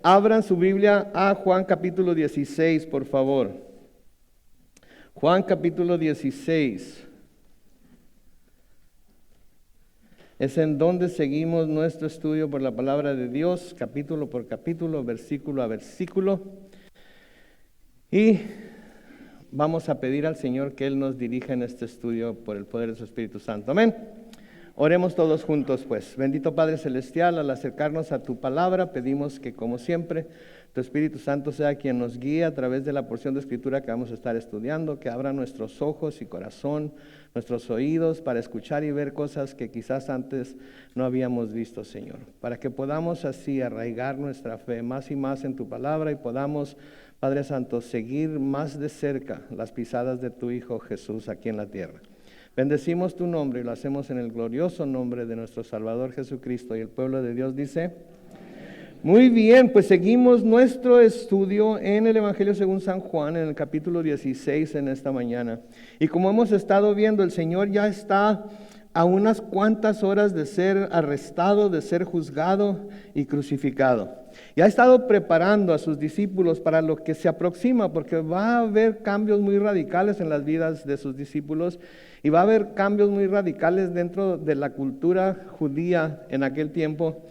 Abran su Biblia a Juan capítulo 16, por favor. Juan capítulo 16. Es en donde seguimos nuestro estudio por la palabra de Dios, capítulo por capítulo, versículo a versículo. Y vamos a pedir al Señor que Él nos dirija en este estudio por el poder de su Espíritu Santo. Amén. Oremos todos juntos, pues. Bendito Padre Celestial, al acercarnos a tu palabra, pedimos que, como siempre, tu Espíritu Santo sea quien nos guíe a través de la porción de Escritura que vamos a estar estudiando, que abra nuestros ojos y corazón, nuestros oídos, para escuchar y ver cosas que quizás antes no habíamos visto, Señor. Para que podamos así arraigar nuestra fe más y más en tu palabra y podamos, Padre Santo, seguir más de cerca las pisadas de tu Hijo Jesús aquí en la tierra. Bendecimos tu nombre y lo hacemos en el glorioso nombre de nuestro Salvador Jesucristo. Y el pueblo de Dios dice: muy bien, pues seguimos nuestro estudio en el Evangelio según San Juan, en el capítulo 16 en esta mañana. Y como hemos estado viendo, el Señor ya está a unas cuantas horas de ser arrestado, de ser juzgado y crucificado. Y ha estado preparando a sus discípulos para lo que se aproxima, porque va a haber cambios muy radicales en las vidas de sus discípulos y va a haber cambios muy radicales dentro de la cultura judía en aquel tiempo,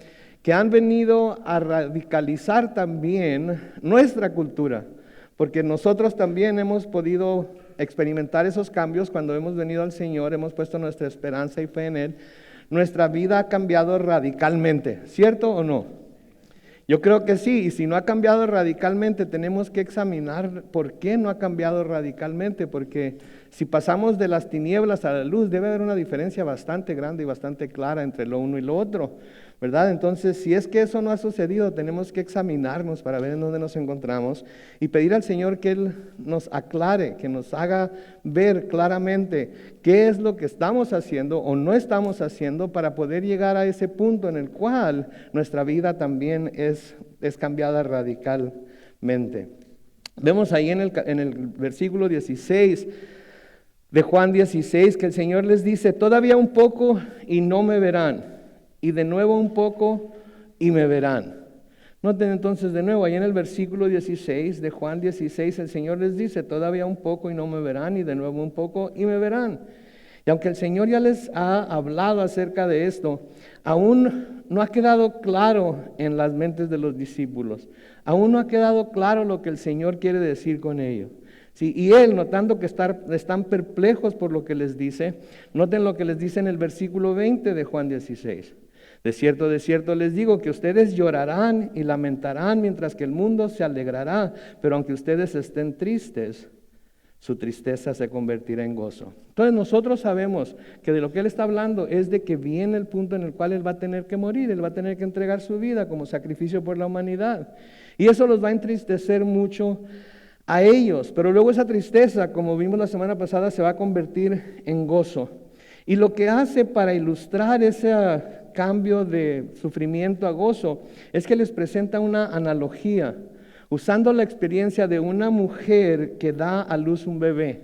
que han venido a radicalizar también nuestra cultura, porque nosotros también hemos podido experimentar esos cambios cuando hemos venido al Señor, hemos puesto nuestra esperanza y fe en Él. Nuestra vida ha cambiado radicalmente, ¿cierto o no? Yo creo que sí, y si no ha cambiado radicalmente, tenemos que examinar por qué no ha cambiado radicalmente, porque si pasamos de las tinieblas a la luz, debe haber una diferencia bastante grande y bastante clara entre lo uno y lo otro, ¿verdad? Entonces, si es que eso no ha sucedido, tenemos que examinarnos para ver en dónde nos encontramos y pedir al Señor que Él nos aclare, que nos haga ver claramente qué es lo que estamos haciendo o no estamos haciendo para poder llegar a ese punto en el cual nuestra vida también es cambiada radicalmente. Vemos ahí en el versículo 16 de Juan 16 que el Señor les dice: todavía un poco y no me verán. Y de nuevo un poco y me verán. Noten entonces de nuevo, ahí en el versículo 16 de Juan 16, el Señor les dice: todavía un poco y no me verán, y de nuevo un poco y me verán. Y aunque el Señor ya les ha hablado acerca de esto, aún no ha quedado claro en las mentes de los discípulos. Aún no ha quedado claro lo que el Señor quiere decir con ello. Sí, y Él, notando que están perplejos por lo que les dice, noten lo que les dice en el versículo 20 de Juan 16. De cierto les digo que ustedes llorarán y lamentarán mientras que el mundo se alegrará, pero aunque ustedes estén tristes, su tristeza se convertirá en gozo. Entonces nosotros sabemos que de lo que Él está hablando es de que viene el punto en el cual Él va a tener que morir, Él va a tener que entregar su vida como sacrificio por la humanidad. Y eso los va a entristecer mucho a ellos, pero luego esa tristeza, como vimos la semana pasada, se va a convertir en gozo. Y lo que hace para ilustrar ese cambio de sufrimiento a gozo es que les presenta una analogía, usando la experiencia de una mujer que da a luz un bebé.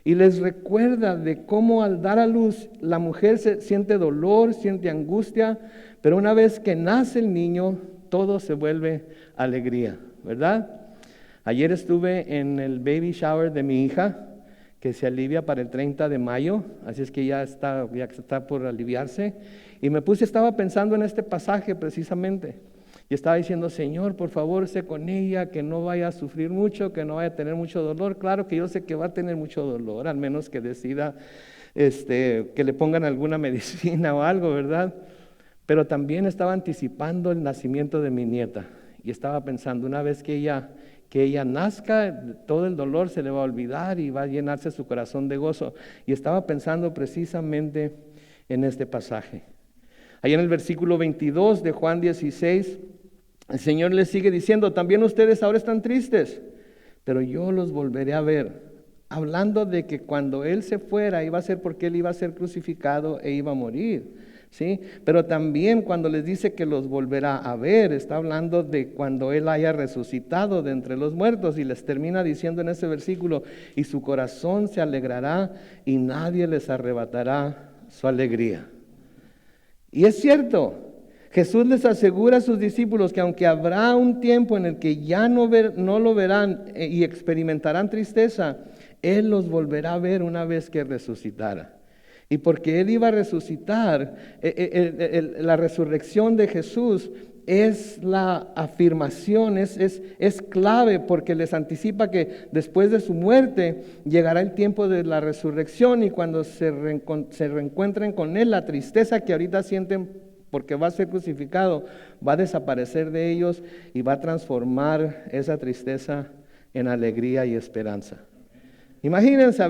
Y les recuerda de cómo al dar a luz la mujer siente dolor, siente angustia, pero una vez que nace el niño, todo se vuelve alegría, ¿verdad? Ayer estuve en el baby shower de mi hija, que se alivia para el 30 de mayo, así es que ya está por aliviarse. Y estaba pensando en este pasaje precisamente. Y estaba diciendo: Señor, por favor, sé con ella, que no vaya a sufrir mucho, que no vaya a tener mucho dolor. Claro que yo sé que va a tener mucho dolor, al menos que decida que le pongan alguna medicina o algo, ¿verdad? Pero también estaba anticipando el nacimiento de mi nieta. Y estaba pensando, una vez que ella nazca, todo el dolor se le va a olvidar y va a llenarse su corazón de gozo. Y estaba pensando precisamente en este pasaje. Ahí en el versículo 22 de Juan 16, el Señor les sigue diciendo: también ustedes ahora están tristes, pero yo los volveré a ver. Hablando de que cuando Él se fuera iba a ser porque Él iba a ser crucificado e iba a morir. ¿Sí? Pero también cuando les dice que los volverá a ver, está hablando de cuando Él haya resucitado de entre los muertos, y les termina diciendo en ese versículo: y su corazón se alegrará y nadie les arrebatará su alegría. Y es cierto, Jesús les asegura a sus discípulos que aunque habrá un tiempo en el que ya no lo verán y experimentarán tristeza, Él los volverá a ver una vez que resucitara. Y porque Él iba a resucitar, la resurrección de Jesús es la afirmación, es clave, porque les anticipa que después de su muerte llegará el tiempo de la resurrección, y cuando se reencuentren con Él, la tristeza que ahorita sienten porque va a ser crucificado va a desaparecer de ellos y va a transformar esa tristeza en alegría y esperanza. Imagínense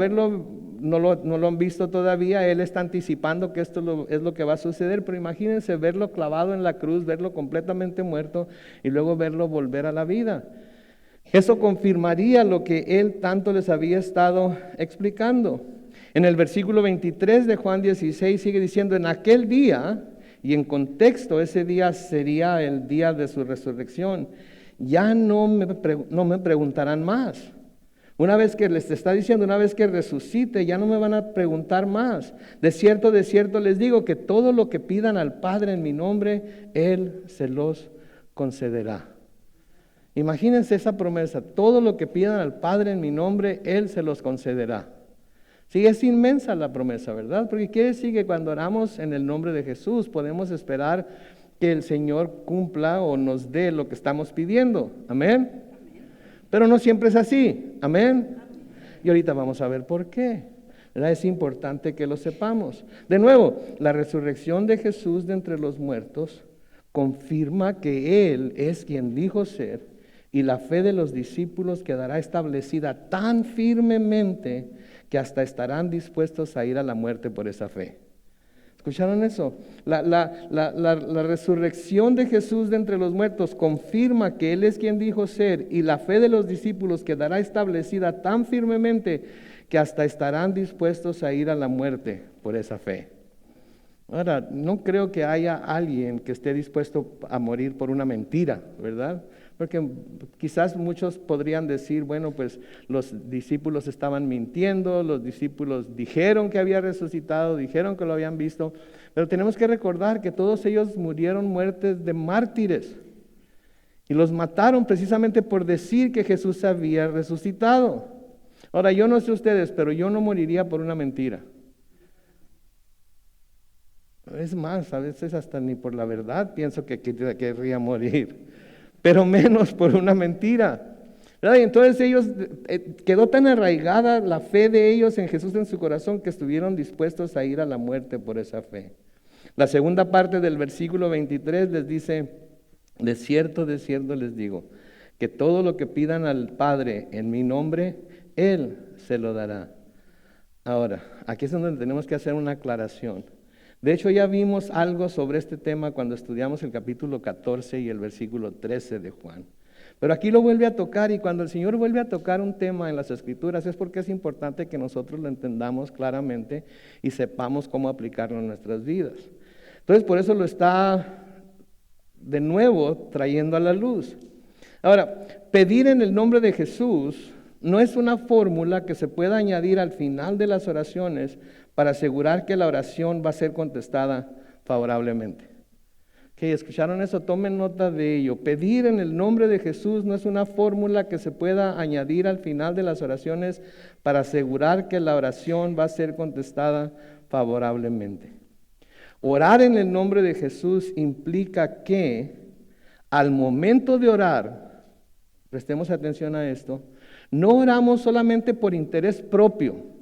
no lo han visto todavía. Él está anticipando que esto es lo que va a suceder, pero imagínense verlo clavado en la cruz, verlo completamente muerto y luego verlo volver a la vida. Eso confirmaría lo que Él tanto les había estado explicando. En el versículo 23 de Juan 16 sigue diciendo: en aquel día, y en contexto ese día sería el día de su resurrección, ya no me preguntarán más. Una vez que les está diciendo, una vez que resucite, ya no me van a preguntar más. De cierto les digo que todo lo que pidan al Padre en mi nombre, Él se los concederá. Imagínense esa promesa: todo lo que pidan al Padre en mi nombre, Él se los concederá. Sí, es inmensa la promesa, ¿verdad? Porque quiere decir que cuando oramos en el nombre de Jesús, podemos esperar que el Señor cumpla o nos dé lo que estamos pidiendo. Amén. Pero no siempre es así. Amén. Y ahorita vamos a ver por qué. ¿Verdad? Es importante que lo sepamos. De nuevo, la resurrección de Jesús de entre los muertos confirma que Él es quien dijo ser, y la fe de los discípulos quedará establecida tan firmemente que hasta estarán dispuestos a ir a la muerte por esa fe. ¿Escucharon eso? La resurrección de Jesús de entre los muertos confirma que Él es quien dijo ser, y la fe de los discípulos quedará establecida tan firmemente que hasta estarán dispuestos a ir a la muerte por esa fe. Ahora, no creo que haya alguien que esté dispuesto a morir por una mentira, ¿verdad? Porque quizás muchos podrían decir, bueno, pues los discípulos estaban mintiendo, los discípulos dijeron que había resucitado, dijeron que lo habían visto, pero tenemos que recordar que todos ellos murieron muertes de mártires, y los mataron precisamente por decir que Jesús había resucitado. Ahora, yo no sé ustedes, pero yo no moriría por una mentira. Es más, a veces hasta ni por la verdad pienso que querría morir, pero menos por una mentira, ¿verdad? Y entonces ellos, quedó tan arraigada la fe de ellos en Jesús en su corazón que estuvieron dispuestos a ir a la muerte por esa fe. La segunda parte del versículo 23 les dice: de cierto les digo, que todo lo que pidan al Padre en mi nombre, Él se lo dará. Ahora, aquí es donde tenemos que hacer una aclaración. De hecho, ya vimos algo sobre este tema cuando estudiamos el capítulo 14 y el versículo 13 de Juan. Pero aquí lo vuelve a tocar, y cuando el Señor vuelve a tocar un tema en las Escrituras es porque es importante que nosotros lo entendamos claramente y sepamos cómo aplicarlo en nuestras vidas. Entonces, por eso lo está de nuevo trayendo a la luz. Ahora, pedir en el nombre de Jesús no es una fórmula que se pueda añadir al final de las oraciones para asegurar que la oración va a ser contestada favorablemente. ¿Escucharon eso? Tomen nota de ello. Pedir en el nombre de Jesús no es una fórmula que se pueda añadir al final de las oraciones para asegurar que la oración va a ser contestada favorablemente. Orar en el nombre de Jesús implica que al momento de orar, prestemos atención a esto, no oramos solamente por interés propio.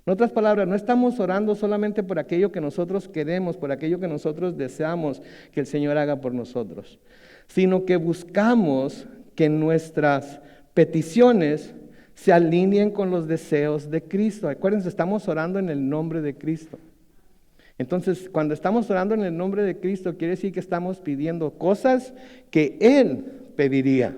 En otras palabras, no estamos orando solamente por aquello que nosotros queremos, por aquello que nosotros deseamos que el Señor haga por nosotros, sino que buscamos que nuestras peticiones se alineen con los deseos de Cristo. Acuérdense, estamos orando en el nombre de Cristo. Entonces, cuando estamos orando en el nombre de Cristo, quiere decir que estamos pidiendo cosas que Él pediría.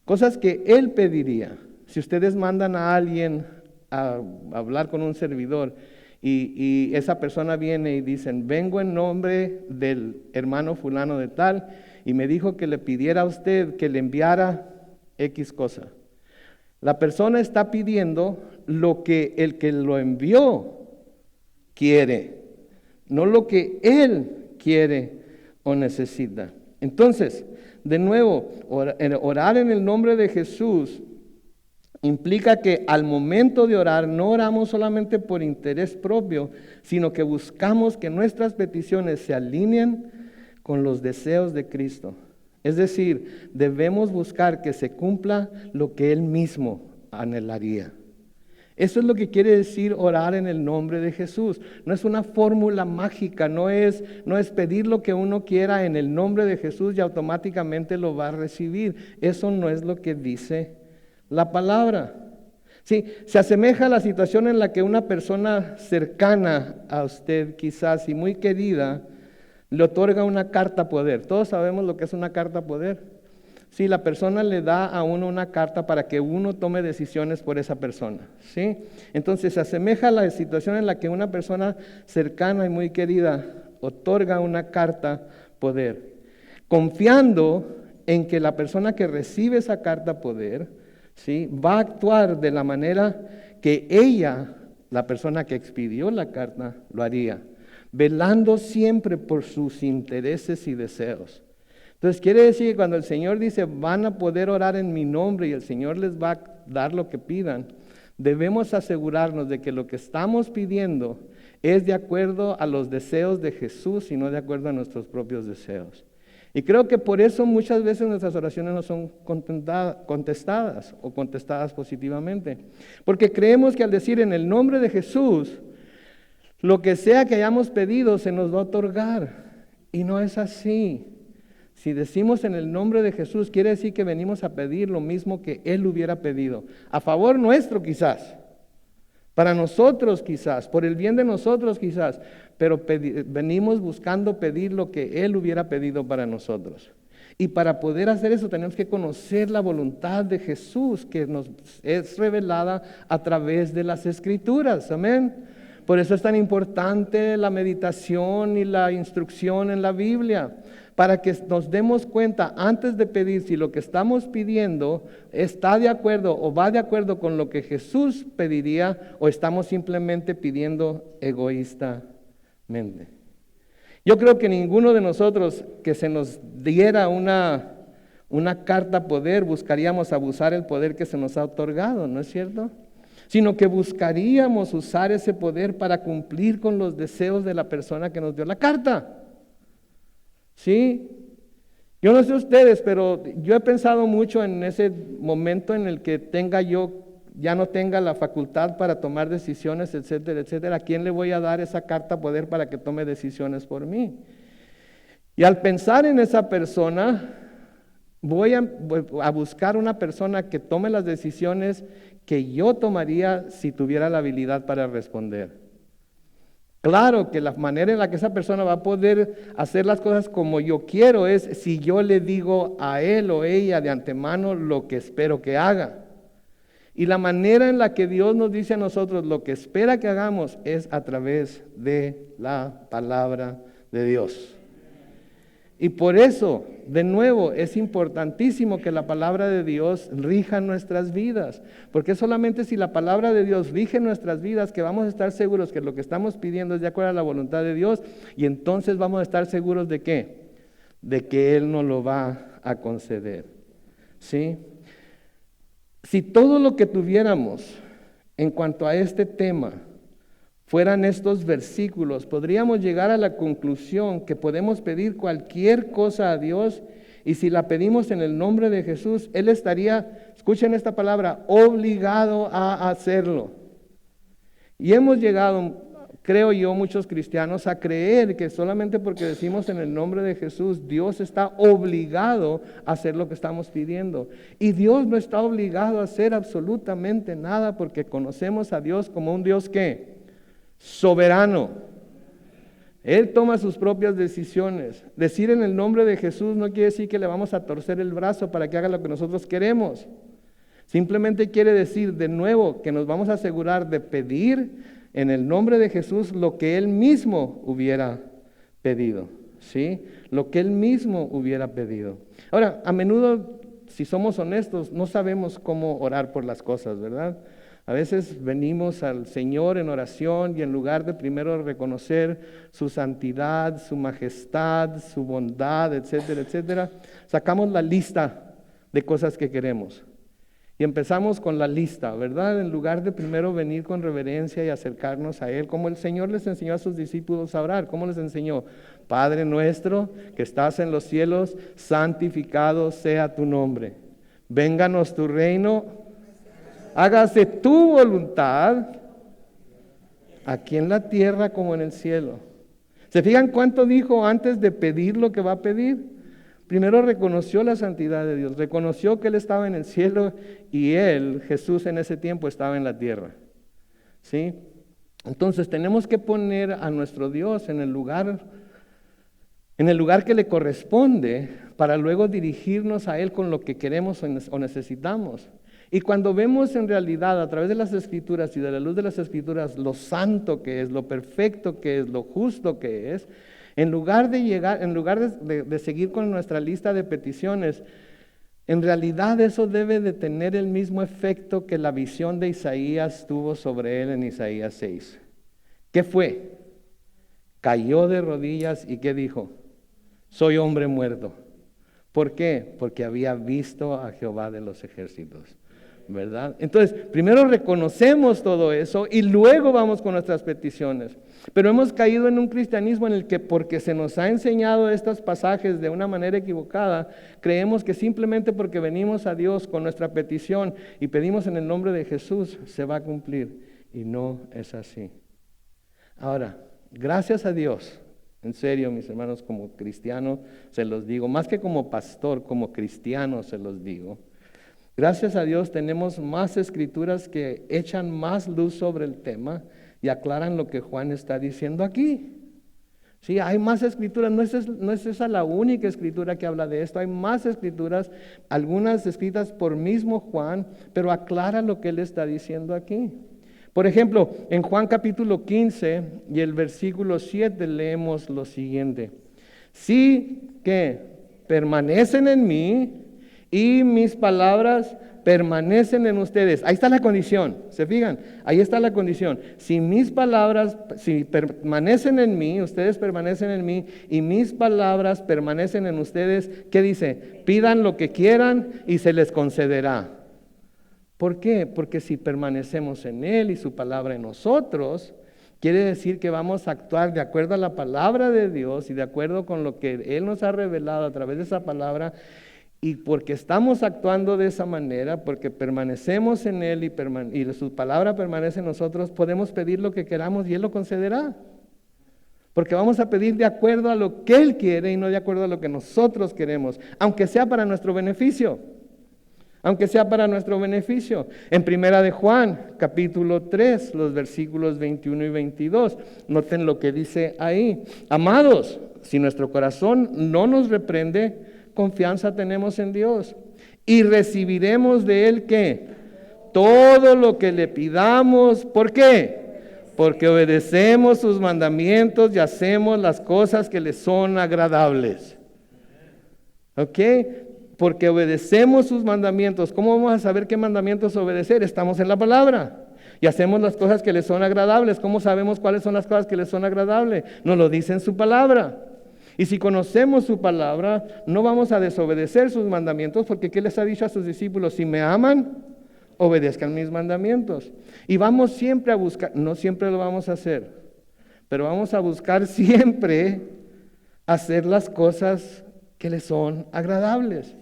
Cosas que Él pediría. Si ustedes mandan a alguien a hablar con un servidor y esa persona viene y dicen: vengo en nombre del hermano fulano de tal, y me dijo que le pidiera a usted que le enviara X cosa. La persona está pidiendo lo que el que lo envió quiere, no lo que él quiere o necesita. Entonces, de nuevo, orar en el nombre de Jesús implica que al momento de orar no oramos solamente por interés propio, sino que buscamos que nuestras peticiones se alineen con los deseos de Cristo. Es decir, debemos buscar que se cumpla lo que Él mismo anhelaría. Eso es lo que quiere decir orar en el nombre de Jesús. No es una fórmula mágica, no es pedir lo que uno quiera en el nombre de Jesús y automáticamente lo va a recibir. Eso no es lo que dice la palabra. Sí, se asemeja a la situación en la que una persona cercana a usted, quizás y muy querida, le otorga una carta poder. Todos sabemos lo que es una carta poder. Sí, la persona le da a uno una carta para que uno tome decisiones por esa persona. ¿Sí? Entonces se asemeja a la situación en la que una persona cercana y muy querida otorga una carta poder, confiando en que la persona que recibe esa carta poder, ¿sí?, va a actuar de la manera que ella, la persona que expidió la carta, lo haría, velando siempre por sus intereses y deseos. Entonces quiere decir que cuando el Señor dice van a poder orar en mi nombre y el Señor les va a dar lo que pidan, debemos asegurarnos de que lo que estamos pidiendo es de acuerdo a los deseos de Jesús y no de acuerdo a nuestros propios deseos. Y creo que por eso muchas veces nuestras oraciones no son contestadas o contestadas positivamente. Porque creemos que al decir en el nombre de Jesús, lo que sea que hayamos pedido se nos va a otorgar. Y no es así. Si decimos en el nombre de Jesús, quiere decir que venimos a pedir lo mismo que Él hubiera pedido. A favor nuestro quizás, para nosotros quizás, por el bien de nosotros quizás, pero venimos buscando pedir lo que Él hubiera pedido para nosotros. Y para poder hacer eso tenemos que conocer la voluntad de Jesús que nos es revelada a través de las Escrituras. Amén. Por eso es tan importante la meditación y la instrucción en la Biblia, para que nos demos cuenta antes de pedir si lo que estamos pidiendo está de acuerdo o va de acuerdo con lo que Jesús pediría o estamos simplemente pidiendo egoístamente. Yo creo que ninguno de nosotros que se nos diera una carta poder buscaríamos abusar el poder que se nos ha otorgado, ¿no es cierto? Sino que buscaríamos usar ese poder para cumplir con los deseos de la persona que nos dio la carta. ¿Sí? Yo no sé ustedes, pero yo he pensado mucho en ese momento en el que ya no tenga la facultad para tomar decisiones, etcétera, etcétera. ¿A quién le voy a dar esa carta poder para que tome decisiones por mí? Y al pensar en esa persona, voy a buscar una persona que tome las decisiones que yo tomaría si tuviera la habilidad para responder. Claro que la manera en la que esa persona va a poder hacer las cosas como yo quiero es si yo le digo a él o ella de antemano lo que espero que haga. Y la manera en la que Dios nos dice a nosotros lo que espera que hagamos es a través de la palabra de Dios. Y por eso, de nuevo, es importantísimo que la palabra de Dios rija nuestras vidas, porque solamente si la palabra de Dios rige nuestras vidas que vamos a estar seguros que lo que estamos pidiendo es de acuerdo a la voluntad de Dios, y entonces vamos a estar seguros de ¿qué? De que Él nos lo va a conceder. ¿Sí? Si todo lo que tuviéramos en cuanto a este tema fueran estos versículos, podríamos llegar a la conclusión que podemos pedir cualquier cosa a Dios y si la pedimos en el nombre de Jesús, Él estaría, escuchen esta palabra, obligado a hacerlo. Y hemos llegado, creo yo, muchos cristianos a creer que solamente porque decimos en el nombre de Jesús, Dios está obligado a hacer lo que estamos pidiendo. Y Dios no está obligado a hacer absolutamente nada porque conocemos a Dios como un Dios que soberano. Él toma sus propias decisiones. Decir en el nombre de Jesús no quiere decir que le vamos a torcer el brazo para que haga lo que nosotros queremos. Simplemente quiere decir de nuevo que nos vamos a asegurar de pedir en el nombre de Jesús lo que Él mismo hubiera pedido. ¿Sí? Lo que Él mismo hubiera pedido. Ahora, a menudo, si somos honestos, no sabemos cómo orar por las cosas, ¿verdad? A veces venimos al Señor en oración y en lugar de primero reconocer su santidad, su majestad, su bondad, etcétera, etcétera, sacamos la lista de cosas que queremos. Y empezamos con la lista, ¿verdad? En lugar de primero venir con reverencia y acercarnos a Él, como el Señor les enseñó a sus discípulos a orar. ¿Cómo les enseñó? Padre nuestro que estás en los cielos, santificado sea tu nombre. Vénganos tu reino, hágase tu voluntad, aquí en la tierra como en el cielo. ¿Se fijan cuánto dijo antes de pedir lo que va a pedir? Primero reconoció la santidad de Dios, reconoció que Él estaba en el cielo y Él, Jesús en ese tiempo, estaba en la tierra. ¿Sí? Entonces tenemos que poner a nuestro Dios en el lugar que le corresponde para luego dirigirnos a Él con lo que queremos o necesitamos. Y cuando vemos en realidad a través de las Escrituras y de la luz de las Escrituras lo santo que es, lo perfecto que es, lo justo que es, en lugar de seguir con nuestra lista de peticiones, en realidad eso debe de tener el mismo efecto que la visión de Isaías tuvo sobre él en Isaías 6. ¿Qué fue? Cayó de rodillas y ¿qué dijo? Soy hombre muerto. ¿Por qué? Porque había visto a Jehová de los ejércitos. ¿Verdad? Entonces, primero reconocemos todo eso y luego vamos con nuestras peticiones. Pero hemos caído en un cristianismo en el que porque se nos ha enseñado estos pasajes de una manera equivocada, creemos que simplemente porque venimos a Dios con nuestra petición y pedimos en el nombre de Jesús, se va a cumplir. Y no es así. Ahora, gracias a Dios, en serio, mis hermanos, como cristiano se los digo, más que como pastor, como cristiano se los digo. Gracias a Dios tenemos más escrituras que echan más luz sobre el tema y aclaran lo que Juan está diciendo aquí. Sí, hay más escrituras, no es esa la única escritura que habla de esto, hay más escrituras, algunas escritas por mismo Juan, pero aclara lo que él está diciendo aquí. Por ejemplo, en Juan capítulo 15 y el versículo 7 leemos lo siguiente. Sí que permanecen en mí y mis palabras permanecen en ustedes. Ahí está la condición, ¿se fijan? Ahí está la condición. Si mis palabras, si permanecen en mí, ustedes permanecen en mí y mis palabras permanecen en ustedes, ¿qué dice? Pidan lo que quieran y se les concederá. ¿Por qué? Porque si permanecemos en Él y su palabra en nosotros, quiere decir que vamos a actuar de acuerdo a la palabra de Dios y de acuerdo con lo que Él nos ha revelado a través de esa palabra. Y porque estamos actuando de esa manera, porque permanecemos en Él y su palabra permanece en nosotros, podemos pedir lo que queramos y Él lo concederá. Porque vamos a pedir de acuerdo a lo que Él quiere y no de acuerdo a lo que nosotros queremos, aunque sea para nuestro beneficio. Aunque sea para nuestro beneficio. En Primera de Juan, capítulo 3, los versículos 21 y 22, noten lo que dice ahí. Amados, si nuestro corazón no nos reprende, confianza tenemos en Dios y recibiremos de Él ¿qué? Todo lo que le pidamos. ¿Por qué? Porque obedecemos sus mandamientos y hacemos las cosas que le son agradables. ¿Ok? Porque obedecemos sus mandamientos. ¿Cómo vamos a saber qué mandamientos obedecer? Estamos en la palabra y hacemos las cosas que le son agradables. ¿Cómo sabemos cuáles son las cosas que le son agradables? Nos lo dice en su palabra. Y si conocemos su palabra, no vamos a desobedecer sus mandamientos, porque ¿qué les ha dicho a sus discípulos? Si me aman, obedezcan mis mandamientos. Y vamos siempre a buscar, no siempre lo vamos a hacer, pero vamos a buscar siempre hacer las cosas que le son agradables.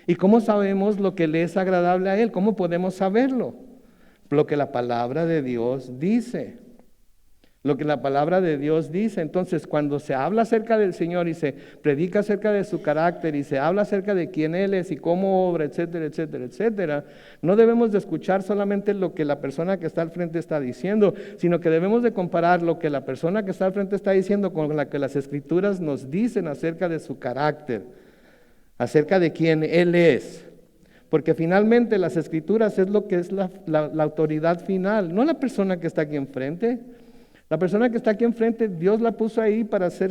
¿Y cómo sabemos lo que le es agradable a Él? ¿Cómo podemos saberlo? Lo que la palabra de Dios dice. Lo que la palabra de Dios dice. Entonces, cuando se habla acerca del Señor y se predica acerca de su carácter y se habla acerca de quién Él es y cómo obra, etcétera, etcétera, etcétera, no debemos de escuchar solamente lo que la persona que está al frente está diciendo, sino que debemos de comparar lo que la persona que está al frente está diciendo con lo que las Escrituras nos dicen acerca de su carácter, acerca de quién Él es. Porque finalmente las Escrituras es lo que es la autoridad final, no la persona que está aquí enfrente. La persona que está aquí enfrente, Dios la puso ahí para hacer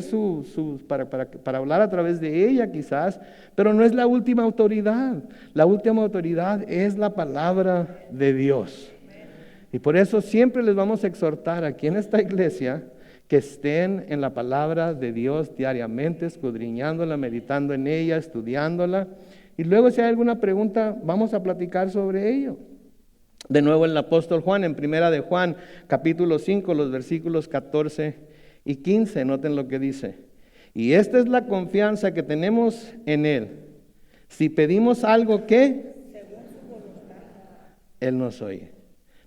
para hablar a través de ella quizás, pero no es la última autoridad. La última autoridad es la palabra de Dios. Y por eso siempre les vamos a exhortar aquí en esta iglesia que estén en la palabra de Dios diariamente, escudriñándola, meditando en ella, estudiándola. Y luego si hay alguna pregunta, vamos a platicar sobre ello. De nuevo el apóstol Juan, en primera de Juan, capítulo 5, los versículos 14 y 15, noten lo que dice. Y esta es la confianza que tenemos en Él. Si pedimos algo que Él nos oye.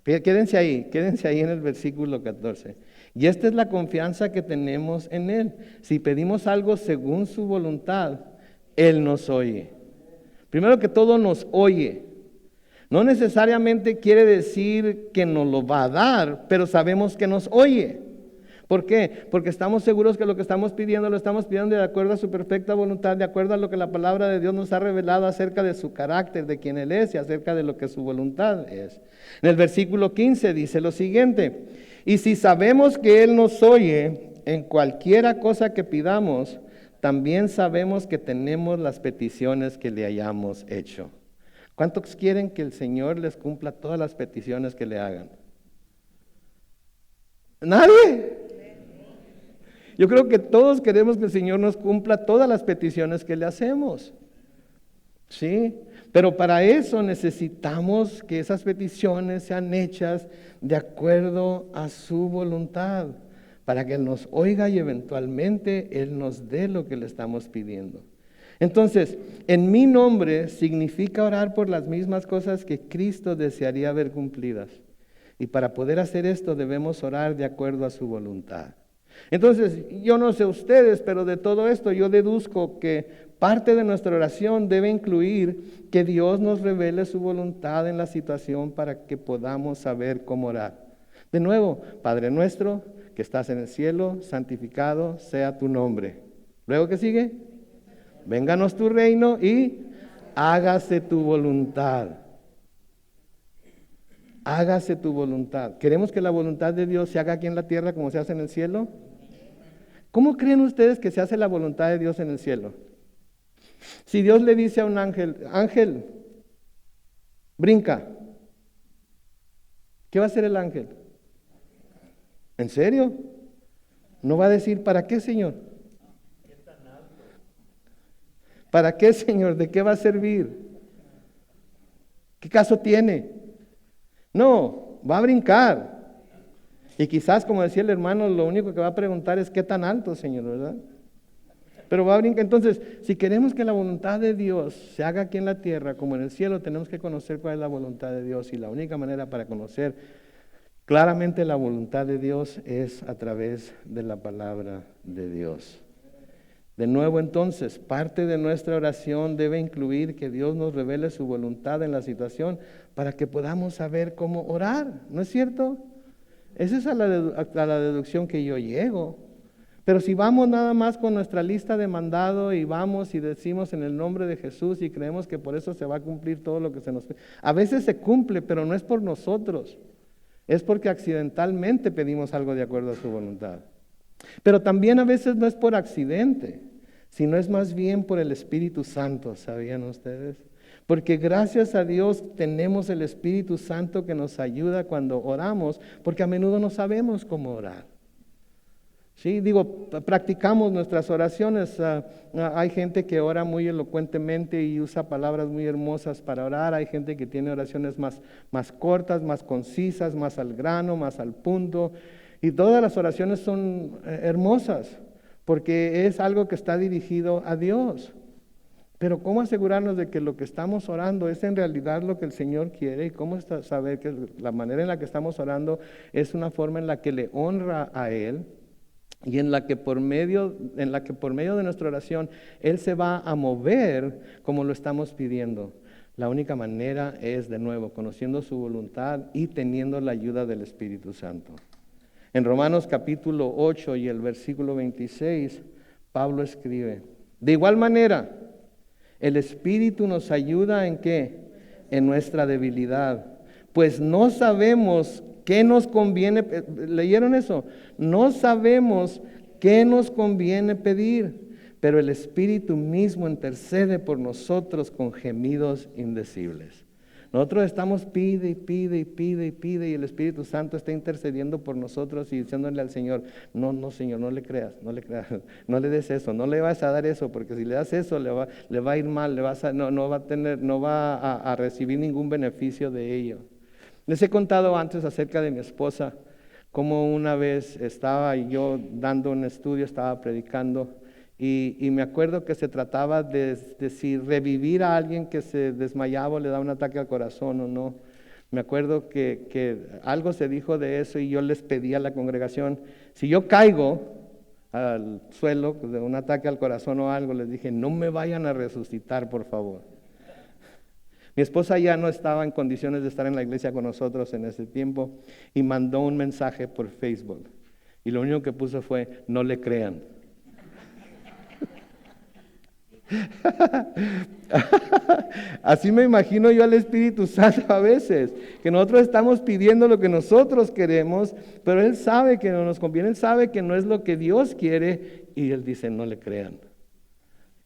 Quédense ahí en el versículo 14. Y esta es la confianza que tenemos en Él. Si pedimos algo según su voluntad, Él nos oye. Primero que todo nos oye. No necesariamente quiere decir que nos lo va a dar, pero sabemos que nos oye. ¿Por qué? Porque estamos seguros que lo que estamos pidiendo, lo estamos pidiendo de acuerdo a su perfecta voluntad, de acuerdo a lo que la palabra de Dios nos ha revelado acerca de su carácter, de quién Él es y acerca de lo que su voluntad es. En el versículo 15 dice lo siguiente: y si sabemos que Él nos oye en cualquiera cosa que pidamos, también sabemos que tenemos las peticiones que le hayamos hecho. ¿Cuántos quieren que el Señor les cumpla todas las peticiones que le hagan? ¿Nadie? Yo creo que todos queremos que el Señor nos cumpla todas las peticiones que le hacemos. ¿Sí? Pero para eso necesitamos que esas peticiones sean hechas de acuerdo a su voluntad, para que Él nos oiga y eventualmente Él nos dé lo que le estamos pidiendo. Entonces, en mi nombre significa orar por las mismas cosas que Cristo desearía ver cumplidas. Y para poder hacer esto debemos orar de acuerdo a su voluntad. Entonces, yo no sé ustedes, pero de todo esto yo deduzco que parte de nuestra oración debe incluir que Dios nos revele su voluntad en la situación para que podamos saber cómo orar. De nuevo, Padre nuestro que estás en el cielo, santificado sea tu nombre. Luego, ¿qué sigue? Vénganos tu reino y hágase tu voluntad. Hágase tu voluntad. ¿Queremos que la voluntad de Dios se haga aquí en la tierra como se hace en el cielo? ¿Cómo creen ustedes que se hace la voluntad de Dios en el cielo? Si Dios le dice a un ángel, ángel, brinca, ¿qué va a hacer el ángel? ¿En serio? ¿No va a decir, ¿para qué, Señor? ¿Para qué, Señor? ¿De qué va a servir? ¿Qué caso tiene? No, va a brincar. Y quizás, como decía el hermano, lo único que va a preguntar es, ¿qué tan alto, Señor? ¿Verdad? Pero va a brincar. Entonces, si queremos que la voluntad de Dios se haga aquí en la tierra como en el cielo, tenemos que conocer cuál es la voluntad de Dios. Y la única manera para conocer claramente la voluntad de Dios es a través de la palabra de Dios. De nuevo, entonces, parte de nuestra oración debe incluir que Dios nos revele su voluntad en la situación para que podamos saber cómo orar, ¿no es cierto? Esa es a la deducción que yo llego. Pero si vamos nada más con nuestra lista de mandado y vamos y decimos en el nombre de Jesús y creemos que por eso se va a cumplir todo lo que se nos pide. A veces se cumple, pero no es por nosotros. Es porque accidentalmente pedimos algo de acuerdo a su voluntad. Pero también a veces no es por accidente, sino es más bien por el Espíritu Santo, ¿sabían ustedes? Porque gracias a Dios tenemos el Espíritu Santo que nos ayuda cuando oramos, porque a menudo no sabemos cómo orar. Sí, practicamos nuestras oraciones. Hay gente que ora muy elocuentemente y usa palabras muy hermosas para orar. Hay gente que tiene oraciones más cortas, más concisas, más al grano, más al punto. Y todas las oraciones son hermosas, porque es algo que está dirigido a Dios. Pero ¿cómo asegurarnos de que lo que estamos orando es en realidad lo que el Señor quiere? ¿Y cómo saber que la manera en la que estamos orando es una forma en la que le honra a Él? Y en la que por medio de nuestra oración Él se va a mover como lo estamos pidiendo. La única manera es, de nuevo, conociendo su voluntad y teniendo la ayuda del Espíritu Santo. En Romanos capítulo 8 y el versículo 26, Pablo escribe: de igual manera, el Espíritu nos ayuda ¿en qué? En nuestra debilidad. Pues no sabemos qué nos conviene. ¿Leyeron eso? No sabemos qué nos conviene pedir, pero el Espíritu mismo intercede por nosotros con gemidos indecibles. Nosotros estamos pide y pide y pide y pide y el Espíritu Santo está intercediendo por nosotros y diciéndole al Señor, no, no Señor, no le creas, no le des eso, no le vas a dar eso, porque si le das eso le va a ir mal, no va a recibir ningún beneficio de ello. Les he contado antes acerca de mi esposa, como una vez estaba yo dando un estudio, estaba predicando, y me acuerdo que se trataba de si revivir a alguien que se desmayaba o le da un ataque al corazón o no. Me acuerdo que algo se dijo de eso y yo les pedí a la congregación, si yo caigo al suelo de un ataque al corazón o algo, les dije, no me vayan a resucitar, por favor. Mi esposa ya no estaba en condiciones de estar en la iglesia con nosotros en ese tiempo y mandó un mensaje por Facebook. Y lo único que puso fue, no le crean. Así me imagino yo al Espíritu Santo a veces, que nosotros estamos pidiendo lo que nosotros queremos, pero Él sabe que no nos conviene, Él sabe que no es lo que Dios quiere y Él dice no le crean.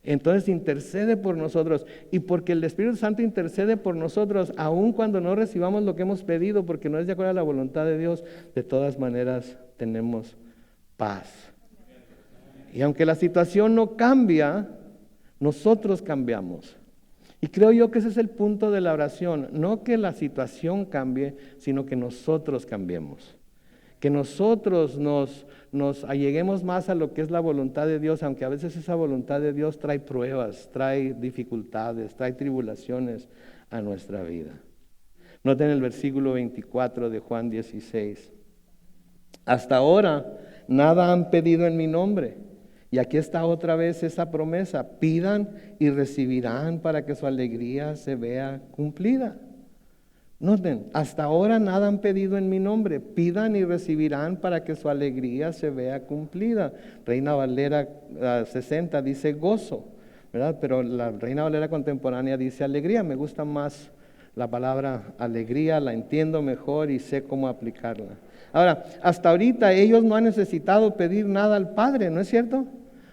Entonces intercede por nosotros y porque el Espíritu Santo intercede por nosotros, aun cuando no recibamos lo que hemos pedido, porque no es de acuerdo a la voluntad de Dios, de todas maneras tenemos paz. Y aunque la situación no cambia, nosotros cambiamos. Y creo yo que ese es el punto de la oración, no que la situación cambie, sino que nosotros cambiemos. Que nosotros nos alleguemos más a lo que es la voluntad de Dios, aunque a veces esa voluntad de Dios trae pruebas, trae dificultades, trae tribulaciones a nuestra vida. Noten el versículo 24 de Juan 16. Hasta ahora nada han pedido en mi nombre. Y aquí está otra vez esa promesa, pidan y recibirán para que su alegría se vea cumplida. Noten, hasta ahora nada han pedido en mi nombre, pidan y recibirán para que su alegría se vea cumplida. Reina Valera 60 dice gozo, ¿verdad? Pero la Reina Valera contemporánea dice alegría. Me gusta más la palabra alegría, la entiendo mejor y sé cómo aplicarla. Ahora, hasta ahorita ellos no han necesitado pedir nada al Padre, ¿no es cierto?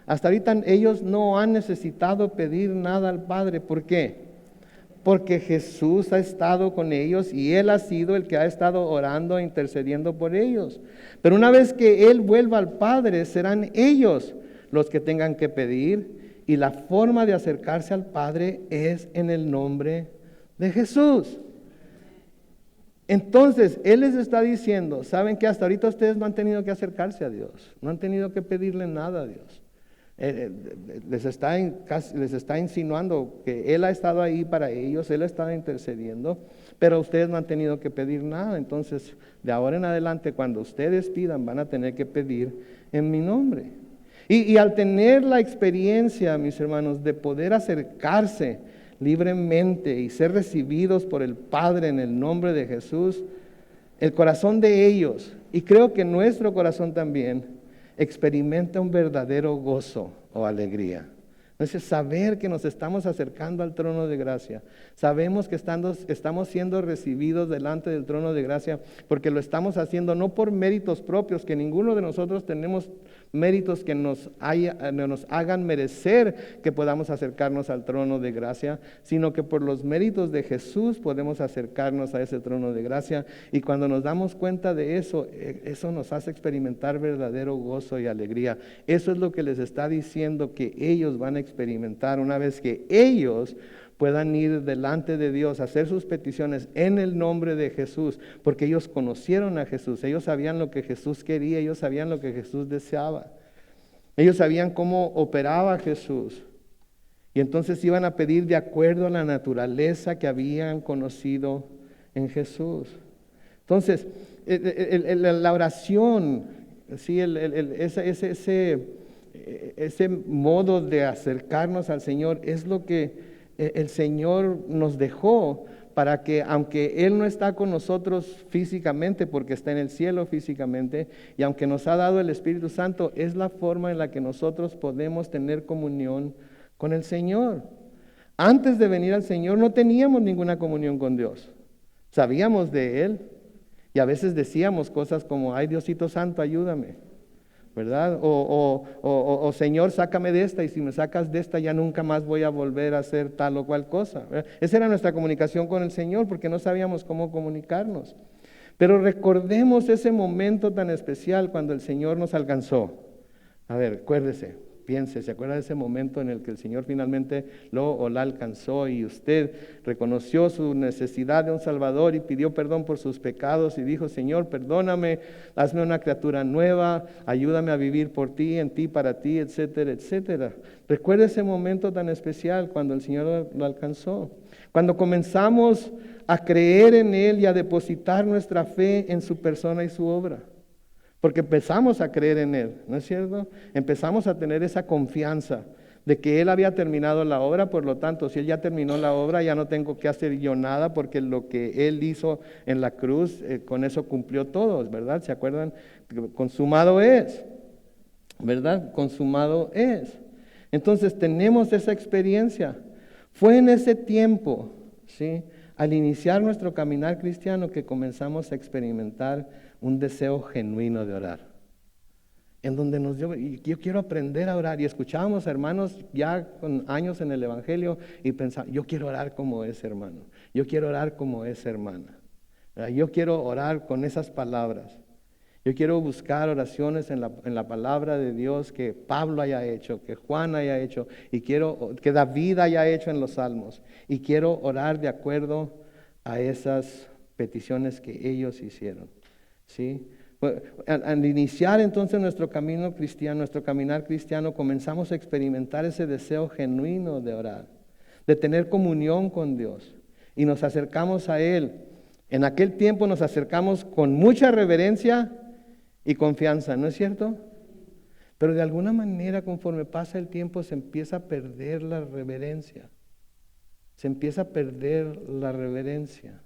Hasta ahorita ellos no han necesitado pedir nada al Padre. ¿Por qué? Porque Jesús ha estado con ellos y Él ha sido el que ha estado orando e intercediendo por ellos. Pero una vez que Él vuelva al Padre, serán ellos los que tengan que pedir y la forma de acercarse al Padre es en el nombre de Jesús. Entonces, Él les está diciendo, saben que hasta ahorita ustedes no han tenido que acercarse a Dios, no han tenido que pedirle nada a Dios. Les está insinuando que Él ha estado ahí para ellos, Él ha estado intercediendo, pero ustedes no han tenido que pedir nada. Entonces, de ahora en adelante, cuando ustedes pidan, van a tener que pedir en mi nombre. Y al tener la experiencia, mis hermanos, de poder acercarse libremente y ser recibidos por el Padre en el nombre de Jesús, el corazón de ellos, y creo que nuestro corazón también, experimenta un verdadero gozo o alegría. Entonces, saber que nos estamos acercando al trono de gracia, sabemos que estamos siendo recibidos delante del trono de gracia, porque lo estamos haciendo no por méritos propios, que ninguno de nosotros tenemos méritos que nos hagan merecer que podamos acercarnos al trono de gracia, sino que por los méritos de Jesús podemos acercarnos a ese trono de gracia, y cuando nos damos cuenta de eso, eso nos hace experimentar verdadero gozo y alegría. Eso es lo que les está diciendo que ellos van a experimentar una vez que ellos puedan ir delante de Dios, hacer sus peticiones en el nombre de Jesús, porque ellos conocieron a Jesús, ellos sabían lo que Jesús quería, ellos sabían lo que Jesús deseaba, ellos sabían cómo operaba Jesús, y entonces iban a pedir de acuerdo a la naturaleza que habían conocido en Jesús. Entonces, la oración, ¿sí? Ese modo de acercarnos al Señor es lo que el Señor nos dejó para que, aunque Él no está con nosotros físicamente, porque está en el cielo físicamente, y aunque nos ha dado el Espíritu Santo, es la forma en la que nosotros podemos tener comunión con el Señor. Antes de venir al Señor no teníamos ninguna comunión con Dios. Sabíamos de Él y a veces decíamos cosas como, ay Diosito Santo, ayúdame, ¿verdad? O Señor, sácame de esta, y si me sacas de esta ya nunca más voy a volver a hacer tal o cual cosa, ¿verdad? Esa era nuestra comunicación con el Señor, porque no sabíamos cómo comunicarnos. Pero recordemos ese momento tan especial cuando el Señor nos alcanzó. A ver, acuérdese, piense, ¿se acuerda de ese momento en el que el Señor finalmente lo o la alcanzó y usted reconoció su necesidad de un Salvador y pidió perdón por sus pecados y dijo, Señor, perdóname, hazme una criatura nueva, ayúdame a vivir por ti, en ti, para ti, etcétera, etcétera? Recuerde ese momento tan especial cuando el Señor lo alcanzó. Cuando comenzamos a creer en Él y a depositar nuestra fe en su persona y su obra. Porque empezamos a creer en Él, ¿no es cierto? Empezamos a tener esa confianza de que Él había terminado la obra, por lo tanto, si Él ya terminó la obra, ya no tengo que hacer yo nada, porque lo que Él hizo en la cruz, con eso cumplió todo, ¿verdad? ¿Se acuerdan? Consumado es, ¿verdad? Consumado es. Entonces tenemos esa experiencia. Fue en ese tiempo, ¿sí?, al iniciar nuestro caminar cristiano, que comenzamos a experimentar un deseo genuino de orar. En donde yo quiero aprender a orar. Y escuchábamos a hermanos ya con años en el Evangelio y pensábamos, yo quiero orar como ese hermano. Yo quiero orar como esa hermana. Yo quiero orar con esas palabras. Yo quiero buscar oraciones en la palabra de Dios que Pablo haya hecho, que Juan haya hecho, y quiero que David haya hecho en los Salmos. Y quiero orar de acuerdo a esas peticiones que ellos hicieron. ¿Sí? Al iniciar entonces nuestro camino cristiano, nuestro caminar cristiano, comenzamos a experimentar ese deseo genuino de orar, de tener comunión con Dios. Y nos acercamos a Él. En aquel tiempo nos acercamos con mucha reverencia y confianza, ¿no es cierto? Pero de alguna manera, conforme pasa el tiempo, se empieza a perder la reverencia. Se empieza a perder la reverencia.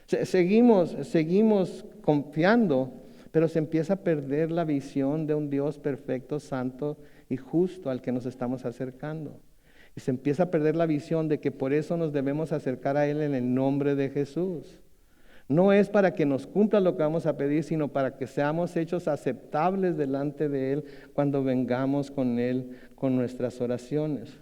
Seguimos confiando, pero se empieza a perder la visión de un Dios perfecto, santo y justo al que nos estamos acercando. Y se empieza a perder la visión de que por eso nos debemos acercar a Él en el nombre de Jesús. No es para que nos cumpla lo que vamos a pedir, sino para que seamos hechos aceptables delante de Él cuando vengamos con Él con nuestras oraciones.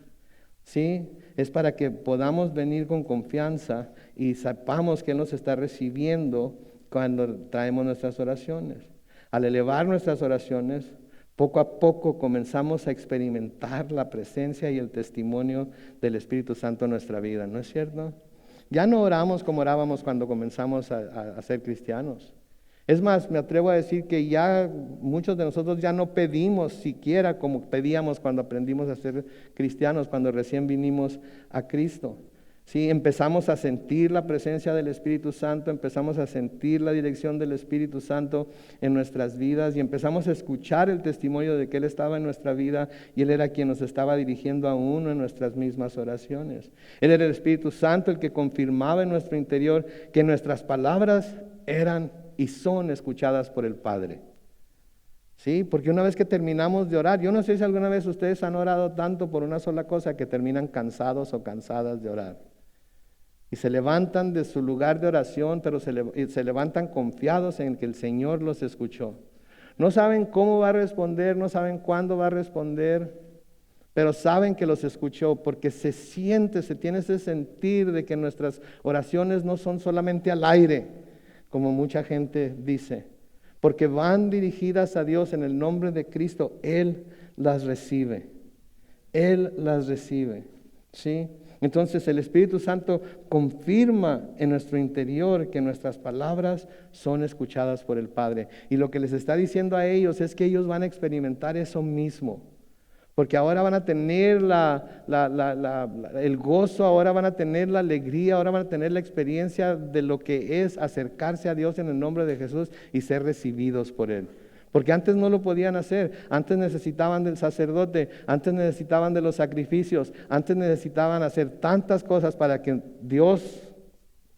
¿Sí? Es para que podamos venir con confianza y sepamos que Él nos está recibiendo cuando traemos nuestras oraciones. Al elevar nuestras oraciones, poco a poco comenzamos a experimentar la presencia y el testimonio del Espíritu Santo en nuestra vida, ¿no es cierto? Ya no oramos como orábamos cuando comenzamos a ser cristianos. Es más, me atrevo a decir que ya muchos de nosotros ya no pedimos siquiera como pedíamos cuando aprendimos a ser cristianos, cuando recién vinimos a Cristo. Sí, empezamos a sentir la presencia del Espíritu Santo, empezamos a sentir la dirección del Espíritu Santo en nuestras vidas y empezamos a escuchar el testimonio de que Él estaba en nuestra vida y Él era quien nos estaba dirigiendo a uno en nuestras mismas oraciones. Él era el Espíritu Santo el que confirmaba en nuestro interior que nuestras palabras eran y son escuchadas por el Padre. Sí, porque una vez que terminamos de orar, yo no sé si alguna vez ustedes han orado tanto por una sola cosa que terminan cansados o cansadas de orar. Y se levantan de su lugar de oración, pero se levantan confiados en que el Señor los escuchó. No saben cómo va a responder, no saben cuándo va a responder, pero saben que los escuchó porque se tiene ese sentir de que nuestras oraciones no son solamente al aire, como mucha gente dice, porque van dirigidas a Dios en el nombre de Cristo. Él las recibe. Él las recibe. ¿Sí? Entonces el Espíritu Santo confirma en nuestro interior que nuestras palabras son escuchadas por el Padre. Y lo que les está diciendo a ellos es que ellos van a experimentar eso mismo. Porque ahora van a tener el gozo, ahora van a tener la alegría, ahora van a tener la experiencia de lo que es acercarse a Dios en el nombre de Jesús y ser recibidos por Él. Porque antes no lo podían hacer, antes necesitaban del sacerdote, antes necesitaban de los sacrificios, antes necesitaban hacer tantas cosas para que Dios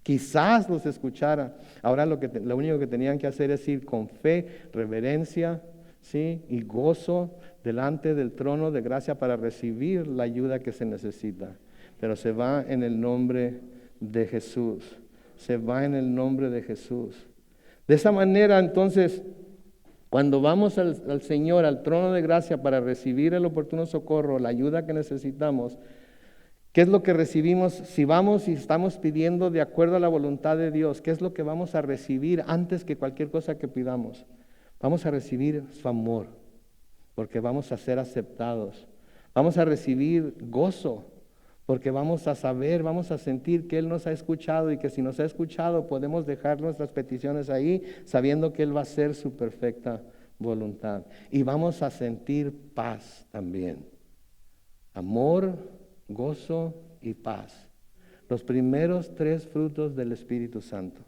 quizás los escuchara. Ahora lo único que tenían que hacer es ir con fe, reverencia, ¿sí?, y gozo delante del trono de gracia para recibir la ayuda que se necesita. Pero se va en el nombre de Jesús, se va en el nombre de Jesús. De esa manera entonces Cuando vamos al Señor, al trono de gracia para recibir el oportuno socorro, la ayuda que necesitamos, ¿qué es lo que recibimos? Si vamos y estamos pidiendo de acuerdo a la voluntad de Dios, ¿qué es lo que vamos a recibir antes que cualquier cosa que pidamos? Vamos a recibir su amor, porque vamos a ser aceptados. Vamos a recibir gozo, porque vamos a saber, vamos a sentir que Él nos ha escuchado y que si nos ha escuchado podemos dejar nuestras peticiones ahí, sabiendo que Él va a hacer su perfecta voluntad. Y vamos a sentir paz también. Amor, gozo y paz. Los primeros 3 frutos del Espíritu Santo.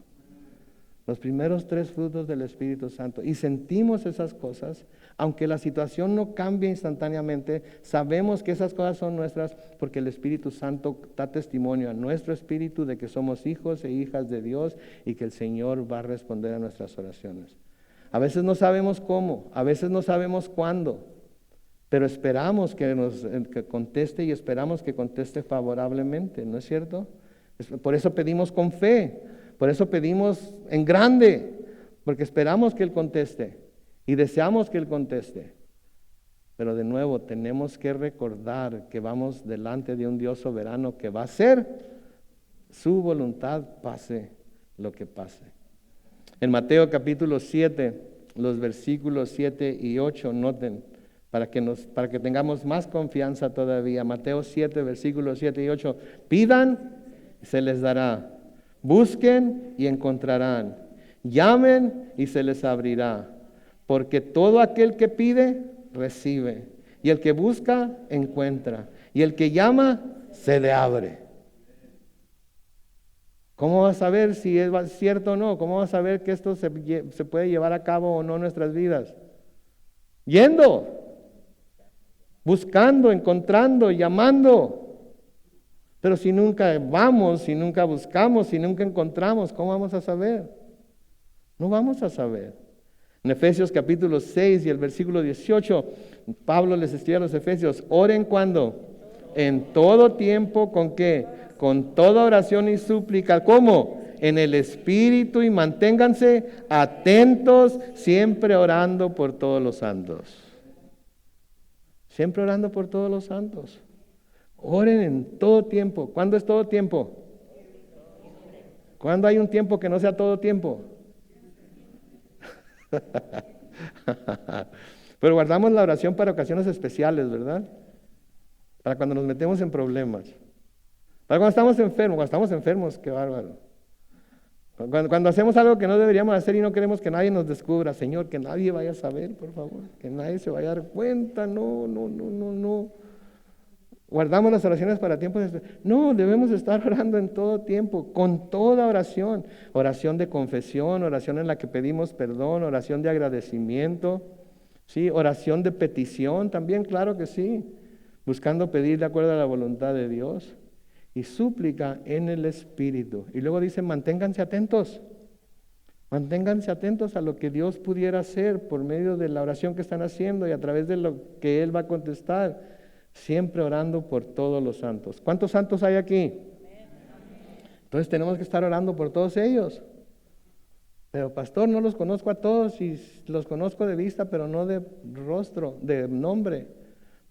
Los primeros 3 frutos del Espíritu Santo. Y sentimos esas cosas, aunque la situación no cambie instantáneamente, sabemos que esas cosas son nuestras porque el Espíritu Santo da testimonio a nuestro espíritu de que somos hijos e hijas de Dios y que el Señor va a responder a nuestras oraciones. A veces no sabemos cómo, a veces no sabemos cuándo, pero esperamos que conteste y esperamos que conteste favorablemente, ¿no es cierto? Por eso pedimos con fe. Por eso pedimos en grande, porque esperamos que Él conteste y deseamos que Él conteste. Pero de nuevo tenemos que recordar que vamos delante de un Dios soberano que va a hacer su voluntad, pase lo que pase. En Mateo capítulo 7, los versículos 7 y 8, noten, para que tengamos más confianza todavía. Mateo 7, versículos 7 y 8, pidan y se les dará. Busquen y encontrarán. Llamen y se les abrirá. Porque todo aquel que pide, recibe. Y el que busca, encuentra. Y el que llama, se le abre. ¿Cómo vas a saber si es cierto o no? ¿Cómo vas a saber que esto se puede llevar a cabo o no en nuestras vidas? Yendo, buscando, encontrando, llamando. Pero si nunca vamos, si nunca buscamos, si nunca encontramos, ¿cómo vamos a saber? No vamos a saber. En Efesios capítulo 6 y el versículo 18, Pablo les escribe a los Efesios, oren cuando, en todo tiempo, ¿con qué? Con toda oración y súplica. ¿Cómo? En el Espíritu, y manténganse atentos, siempre orando por todos los santos. Siempre orando por todos los santos. Oren en todo tiempo. ¿Cuándo es todo tiempo? ¿Cuándo hay un tiempo que no sea todo tiempo? Pero guardamos la oración para ocasiones especiales, ¿verdad? Para cuando nos metemos en problemas. Para cuando estamos enfermos, qué bárbaro. Cuando hacemos algo que no deberíamos hacer y no queremos que nadie nos descubra, Señor, que nadie vaya a saber, por favor, que nadie se vaya a dar cuenta, no. Guardamos las oraciones para tiempos especiales. No, debemos estar orando en todo tiempo, con toda oración. Oración de confesión, oración en la que pedimos perdón, oración de agradecimiento, ¿sí? Oración de petición también, claro que sí. Buscando pedir de acuerdo a la voluntad de Dios. Y súplica en el Espíritu. Y luego dice, manténganse atentos. Manténganse atentos a lo que Dios pudiera hacer por medio de la oración que están haciendo y a través de lo que Él va a contestar. Siempre orando por todos los santos. ¿Cuántos santos hay aquí? Entonces tenemos que estar orando por todos ellos. Pero pastor, no los conozco a todos y los conozco de vista, pero no de rostro, de nombre.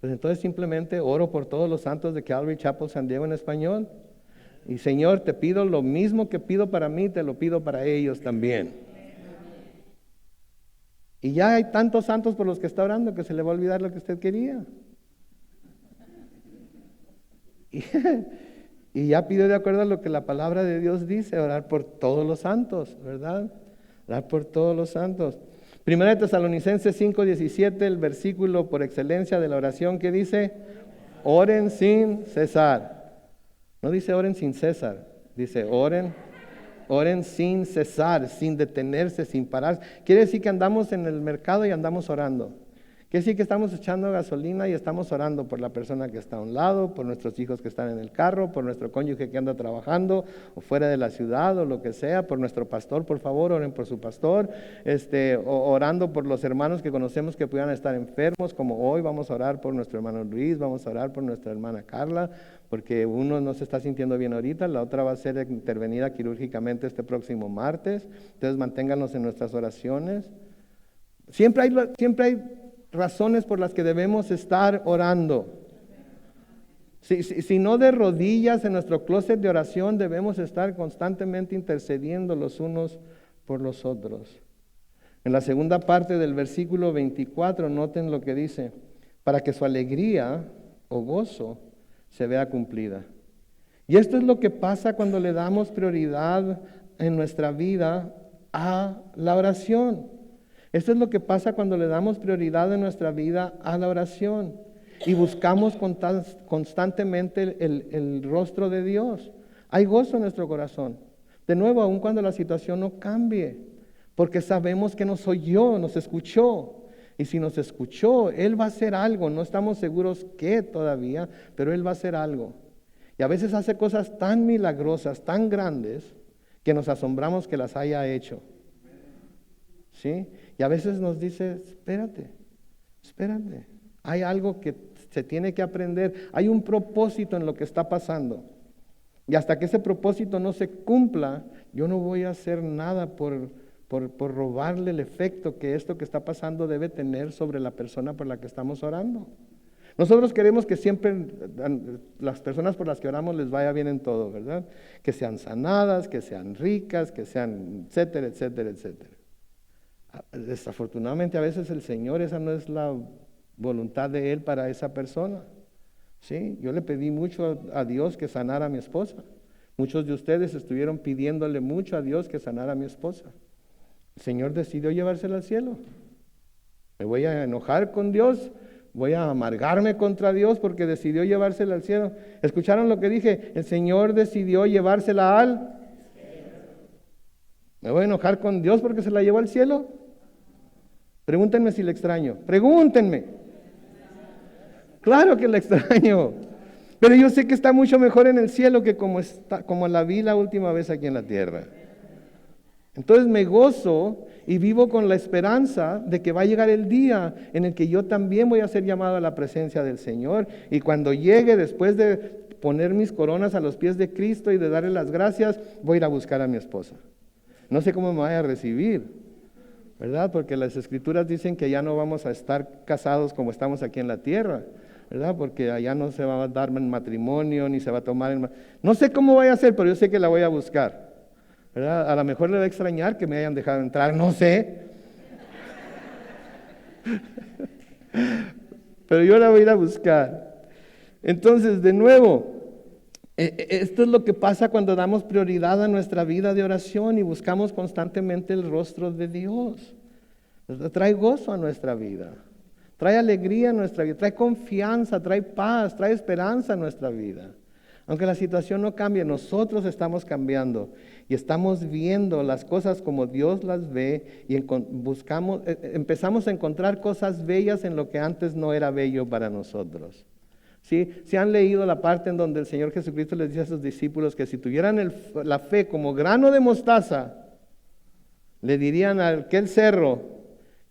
Pues entonces simplemente oro por todos los santos de Calvary Chapel San Diego en español. Y Señor, te pido lo mismo que pido para mí, te lo pido para ellos también. Y ya hay tantos santos por los que está orando que se le va a olvidar lo que usted quería. Y ya pidió de acuerdo a lo que la palabra de Dios dice, orar por todos los santos, ¿verdad? Orar por todos los santos. Primera de Tesalonicenses 5:17, el versículo por excelencia de la oración que dice, oren sin cesar. No dice oren sin César, dice oren sin cesar, sin detenerse, sin parar. Quiere decir que andamos en el mercado y andamos orando. Quiere decir que estamos echando gasolina y estamos orando por la persona que está a un lado, por nuestros hijos que están en el carro, por nuestro cónyuge que anda trabajando o fuera de la ciudad o lo que sea, por nuestro pastor, por favor, oren por su pastor, orando por los hermanos que conocemos que pudieran estar enfermos, como hoy vamos a orar por nuestro hermano Luis, vamos a orar por nuestra hermana Carla, porque uno no se está sintiendo bien ahorita, la otra va a ser intervenida quirúrgicamente este próximo martes, entonces manténganos en nuestras oraciones. Siempre hay razones por las que debemos estar orando. Si no de rodillas en nuestro closet de oración, debemos estar constantemente intercediendo los unos por los otros. En la segunda parte del versículo 24, noten lo que dice: para que su alegría o gozo se vea cumplida. Y esto es lo que pasa cuando le damos prioridad en nuestra vida a la oración. Esto es lo que pasa cuando le damos prioridad en nuestra vida a la oración y buscamos constantemente el rostro de Dios. Hay gozo en nuestro corazón. De nuevo, aun cuando la situación no cambie, porque sabemos que nos oyó, nos escuchó. Y si nos escuchó, Él va a hacer algo. No estamos seguros qué todavía, pero Él va a hacer algo. Y a veces hace cosas tan milagrosas, tan grandes, que nos asombramos que las haya hecho. ¿Sí? Y a veces nos dice: espérate. Hay algo que se tiene que aprender. Hay un propósito en lo que está pasando. Y hasta que ese propósito no se cumpla, yo no voy a hacer nada por robarle el efecto que esto que está pasando debe tener sobre la persona por la que estamos orando. Nosotros queremos que siempre las personas por las que oramos les vaya bien en todo, ¿verdad? Que sean sanadas, que sean ricas, que sean etcétera, etcétera, etcétera. Desafortunadamente a veces el Señor, esa no es la voluntad de Él para esa persona. ¿Sí? Yo le pedí mucho a Dios que sanara a mi esposa. Muchos de ustedes estuvieron pidiéndole mucho a Dios que sanara a mi esposa. El Señor decidió llevársela al cielo. ¿Me voy a enojar con Dios? ¿Voy a amargarme contra Dios porque decidió llevársela al cielo? ¿Escucharon lo que dije? El Señor decidió llevársela al cielo. ¿Me voy a enojar con Dios porque se la llevó al cielo? Pregúntenme si le extraño. Pregúntenme. Claro que le extraño. Pero yo sé que está mucho mejor en el cielo que como la vi la última vez aquí en la tierra. Entonces me gozo y vivo con la esperanza de que va a llegar el día en el que yo también voy a ser llamado a la presencia del Señor. Y cuando llegue, después de poner mis coronas a los pies de Cristo y de darle las gracias, voy a ir a buscar a mi esposa. No sé cómo me vaya a recibir, ¿verdad? Porque las Escrituras dicen que ya no vamos a estar casados como estamos aquí en la tierra, ¿verdad? Porque allá no se va a dar en matrimonio, ni se va a tomar no sé cómo vaya a ser, pero yo sé que la voy a buscar, ¿verdad? A lo mejor le va a extrañar que me hayan dejado entrar, no sé. Pero yo la voy a ir a buscar. Entonces, de nuevo, esto es lo que pasa cuando damos prioridad a nuestra vida de oración y buscamos constantemente el rostro de Dios. Trae gozo a nuestra vida, trae alegría a nuestra vida, trae confianza, trae paz, trae esperanza a nuestra vida. Aunque la situación no cambie, nosotros estamos cambiando y estamos viendo las cosas como Dios las ve y empezamos a encontrar cosas bellas en lo que antes no era bello para nosotros. ¿Sí? ¿Se han leído la parte en donde el Señor Jesucristo les dice a sus discípulos que si tuvieran la fe como grano de mostaza, le dirían a aquel cerro: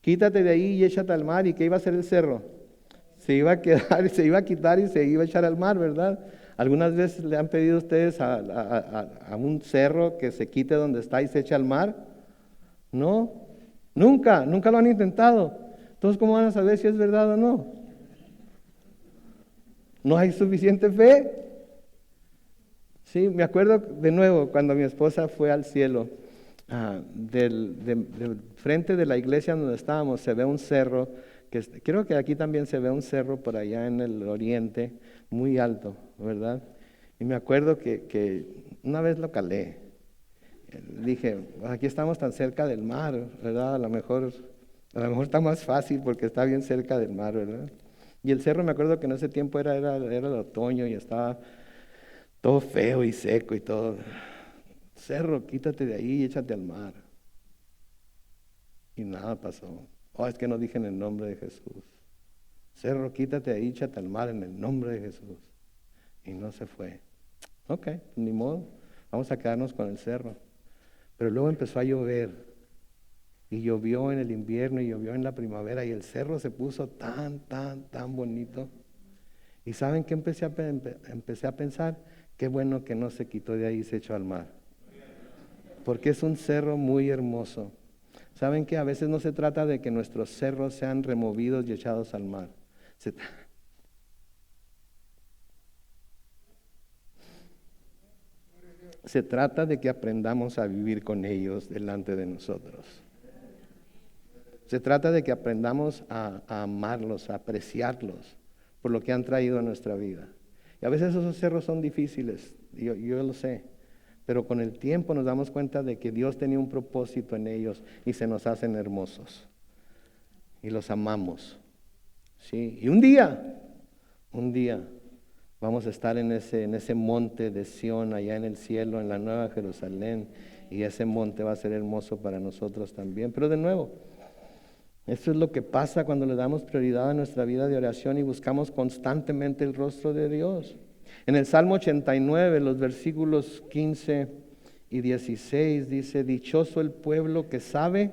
quítate de ahí y échate al mar? ¿Y qué iba a hacer el cerro? Se iba a quedar, se iba a quitar y se iba a echar al mar, ¿verdad? ¿Algunas veces le han pedido ustedes a un cerro que se quite donde está y se eche al mar? No, nunca lo han intentado. Entonces, ¿cómo van a saber si es verdad o no? ¿No hay suficiente fe? Sí, me acuerdo de nuevo cuando mi esposa fue al cielo. Del frente de la iglesia donde estábamos se ve un cerro, creo que aquí también se ve un cerro por allá en el oriente, muy alto, ¿verdad? Y me acuerdo que una vez lo calé. Dije: aquí estamos tan cerca del mar, ¿verdad? A lo mejor está más fácil porque está bien cerca del mar, ¿verdad? Y el cerro, me acuerdo que en ese tiempo era el otoño y estaba todo feo y seco y todo. Cerro, quítate de ahí y échate al mar. Y nada pasó. Es que no dije en el nombre de Jesús. Cerro, quítate de ahí y échate al mar en el nombre de Jesús. Y no se fue. Ok, ni modo, vamos a quedarnos con el cerro. Pero luego empezó a llover. Y llovió en el invierno y llovió en la primavera y el cerro se puso tan bonito. ¿Y saben qué empecé a pensar? Qué bueno que no se quitó de ahí y se echó al mar. Porque es un cerro muy hermoso. ¿Saben qué? A veces no se trata de que nuestros cerros sean removidos y echados al mar. Se trata de que aprendamos a vivir con ellos delante de nosotros. Se trata de que aprendamos a amarlos, a apreciarlos por lo que han traído a nuestra vida. Y a veces esos cerros son difíciles, yo lo sé, pero con el tiempo nos damos cuenta de que Dios tenía un propósito en ellos y se nos hacen hermosos. Y los amamos. ¿Sí? Y un día vamos a estar en ese monte de Sión, allá en el cielo, en la Nueva Jerusalén, y ese monte va a ser hermoso para nosotros también. Pero de nuevo, esto es lo que pasa cuando le damos prioridad a nuestra vida de oración y buscamos constantemente el rostro de Dios. En el Salmo 89, los versículos 15 y 16 dice: dichoso el pueblo que sabe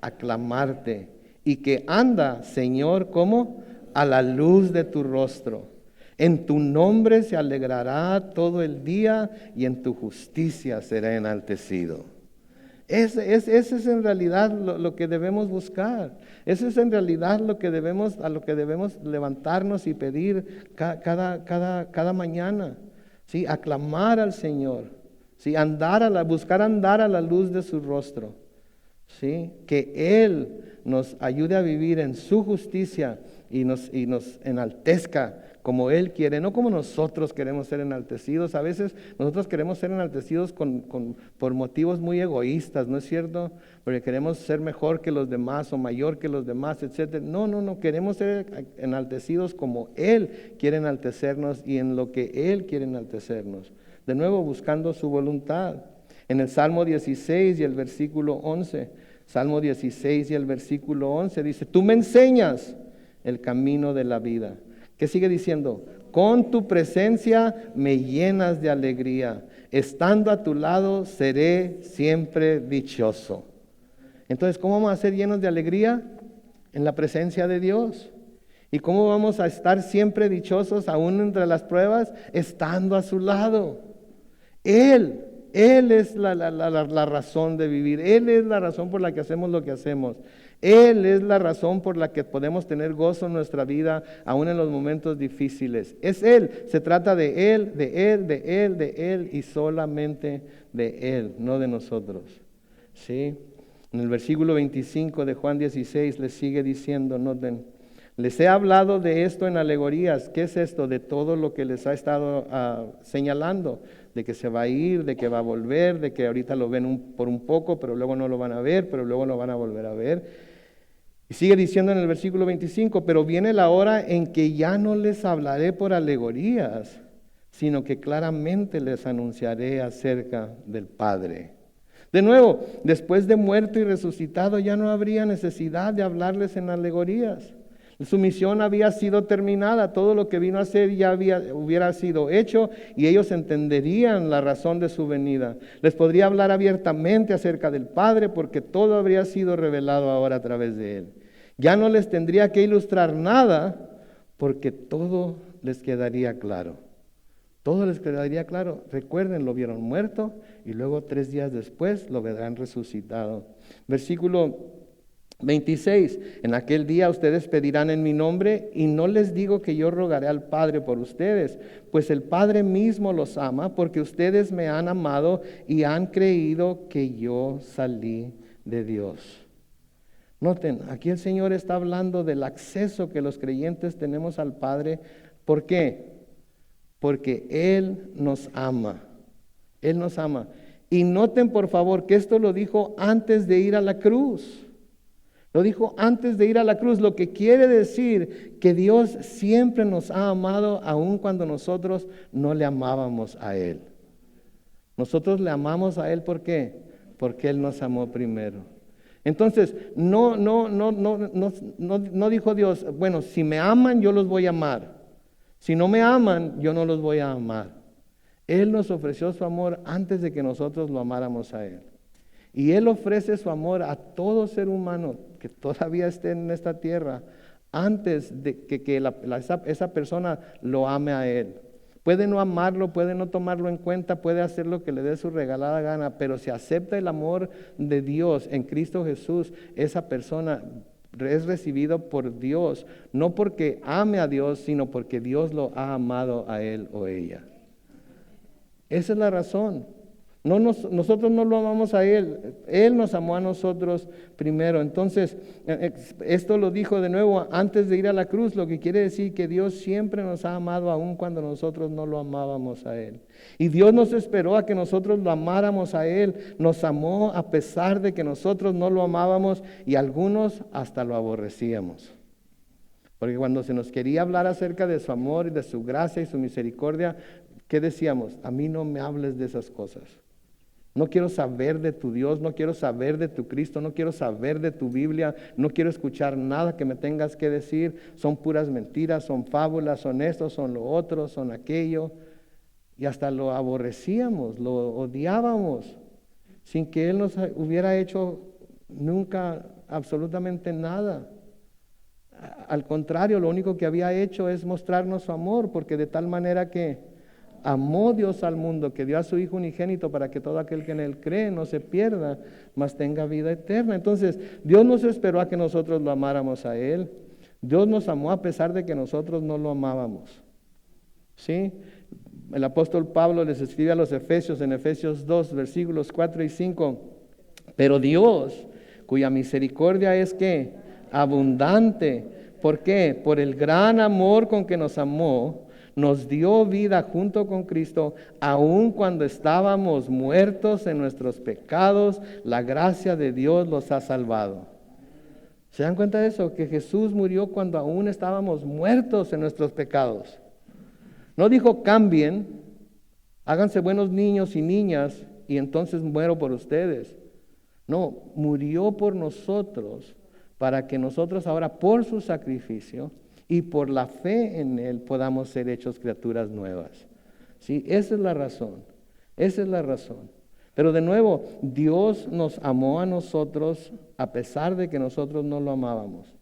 aclamarte y que anda, Señor, ¿cómo? A la luz de tu rostro. En tu nombre se alegrará todo el día y en tu justicia será enaltecido. Ese es en realidad lo que debemos buscar. Eso es en realidad a lo que debemos levantarnos y pedir cada mañana. ¿Sí? Aclamar al Señor. ¿Sí? Buscar andar a la luz de su rostro. ¿Sí? Que Él nos ayude a vivir en su justicia y nos enaltezca como Él quiere, no como nosotros queremos ser enaltecidos. A veces nosotros queremos ser enaltecidos por motivos muy egoístas, ¿no es cierto? Porque queremos ser mejor que los demás o mayor que los demás, etc. No, queremos ser enaltecidos como Él quiere enaltecernos y en lo que Él quiere enaltecernos. De nuevo, buscando su voluntad. En el Salmo 16 y el versículo 11, Salmo 16 y el versículo 11 dice: tú me enseñas el camino de la vida. ¿Qué sigue diciendo? Con tu presencia me llenas de alegría. Estando a tu lado seré siempre dichoso. Entonces, ¿cómo vamos a ser llenos de alegría? En la presencia de Dios. ¿Y cómo vamos a estar siempre dichosos aún entre las pruebas? Estando a su lado. Él es la razón de vivir. Él es la razón por la que hacemos lo que hacemos. Él es la razón por la que podemos tener gozo en nuestra vida, aún en los momentos difíciles. Es Él. Se trata de Él y solamente de Él, no de nosotros. ¿Sí? En el versículo 25 de Juan 16 les sigue diciendo, noten: les he hablado de esto en alegorías. ¿Qué es esto? De todo lo que les ha estado señalando. De que se va a ir, de que va a volver, de que ahorita lo ven por un poco, pero luego no lo van a ver, pero luego lo van a volver a ver. Y sigue diciendo en el versículo 25, pero viene la hora en que ya no les hablaré por alegorías, sino que claramente les anunciaré acerca del Padre. De nuevo, después de muerto y resucitado, ya no habría necesidad de hablarles en alegorías. Su misión había sido terminada, todo lo que vino a hacer ya hubiera sido hecho y ellos entenderían la razón de su venida. Les podría hablar abiertamente acerca del Padre porque todo habría sido revelado ahora a través de Él. Ya no les tendría que ilustrar nada porque todo les quedaría claro. Todo les quedaría claro. Recuerden, lo vieron muerto y luego 3 días después lo verán resucitado. Versículo 26, en aquel día ustedes pedirán en mi nombre y no les digo que yo rogaré al Padre por ustedes, pues el Padre mismo los ama porque ustedes me han amado y han creído que yo salí de Dios. Noten, aquí el Señor está hablando del acceso que los creyentes tenemos al Padre. ¿Por qué? Porque Él nos ama. Él nos ama. Y noten por favor que esto lo dijo antes de ir a la cruz. Lo dijo antes de ir a la cruz, lo que quiere decir que Dios siempre nos ha amado aun cuando nosotros no le amábamos a Él. Nosotros le amamos a Él, ¿por qué? Porque Él nos amó primero. Entonces, no dijo Dios, bueno, si me aman yo los voy a amar. Si no me aman, yo no los voy a amar. Él nos ofreció su amor antes de que nosotros lo amáramos a Él. Y Él ofrece su amor a todo ser humano que todavía esté en esta tierra antes de que esa persona lo ame a Él. Puede no amarlo, puede no tomarlo en cuenta, puede hacer lo que le dé su regalada gana, pero si acepta el amor de Dios en Cristo Jesús, esa persona es recibido por Dios, no porque ame a Dios, sino porque Dios lo ha amado a él o ella. Esa es la razón. Nosotros no lo amamos a Él, Él nos amó a nosotros primero. Entonces, esto lo dijo de nuevo antes de ir a la cruz, lo que quiere decir que Dios siempre nos ha amado aun cuando nosotros no lo amábamos a Él. Y Dios nos esperó a que nosotros lo amáramos a Él, nos amó a pesar de que nosotros no lo amábamos y algunos hasta lo aborrecíamos. Porque cuando se nos quería hablar acerca de su amor y de su gracia y su misericordia, ¿qué decíamos? A mí no me hables de esas cosas. No quiero saber de tu Dios, no quiero saber de tu Cristo, no quiero saber de tu Biblia, no quiero escuchar nada que me tengas que decir. Son puras mentiras, son fábulas, son esto, son lo otro, son aquello. Y hasta lo aborrecíamos, lo odiábamos, sin que Él nos hubiera hecho nunca absolutamente nada. Al contrario, lo único que había hecho es mostrarnos su amor, porque de tal manera que amó Dios al mundo, que dio a su Hijo unigénito para que todo aquel que en Él cree no se pierda, mas tenga vida eterna. Entonces, Dios nos esperó a que nosotros lo amáramos a Él. Dios nos amó a pesar de que nosotros no lo amábamos. ¿Sí? El apóstol Pablo les escribe a los Efesios, en Efesios 2, versículos 4 y 5. Pero Dios, cuya misericordia es ¿qué? Abundante. ¿Por qué? Por el gran amor con que nos amó, nos dio vida junto con Cristo, aun cuando estábamos muertos en nuestros pecados, la gracia de Dios los ha salvado. ¿Se dan cuenta de eso? Que Jesús murió cuando aún estábamos muertos en nuestros pecados. No dijo cambien, háganse buenos niños y niñas y entonces muero por ustedes. No, murió por nosotros para que nosotros ahora por su sacrificio y por la fe en Él podamos ser hechos criaturas nuevas. ¿Sí? Esa es la razón. Esa es la razón. Pero de nuevo, Dios nos amó a nosotros a pesar de que nosotros no lo amábamos.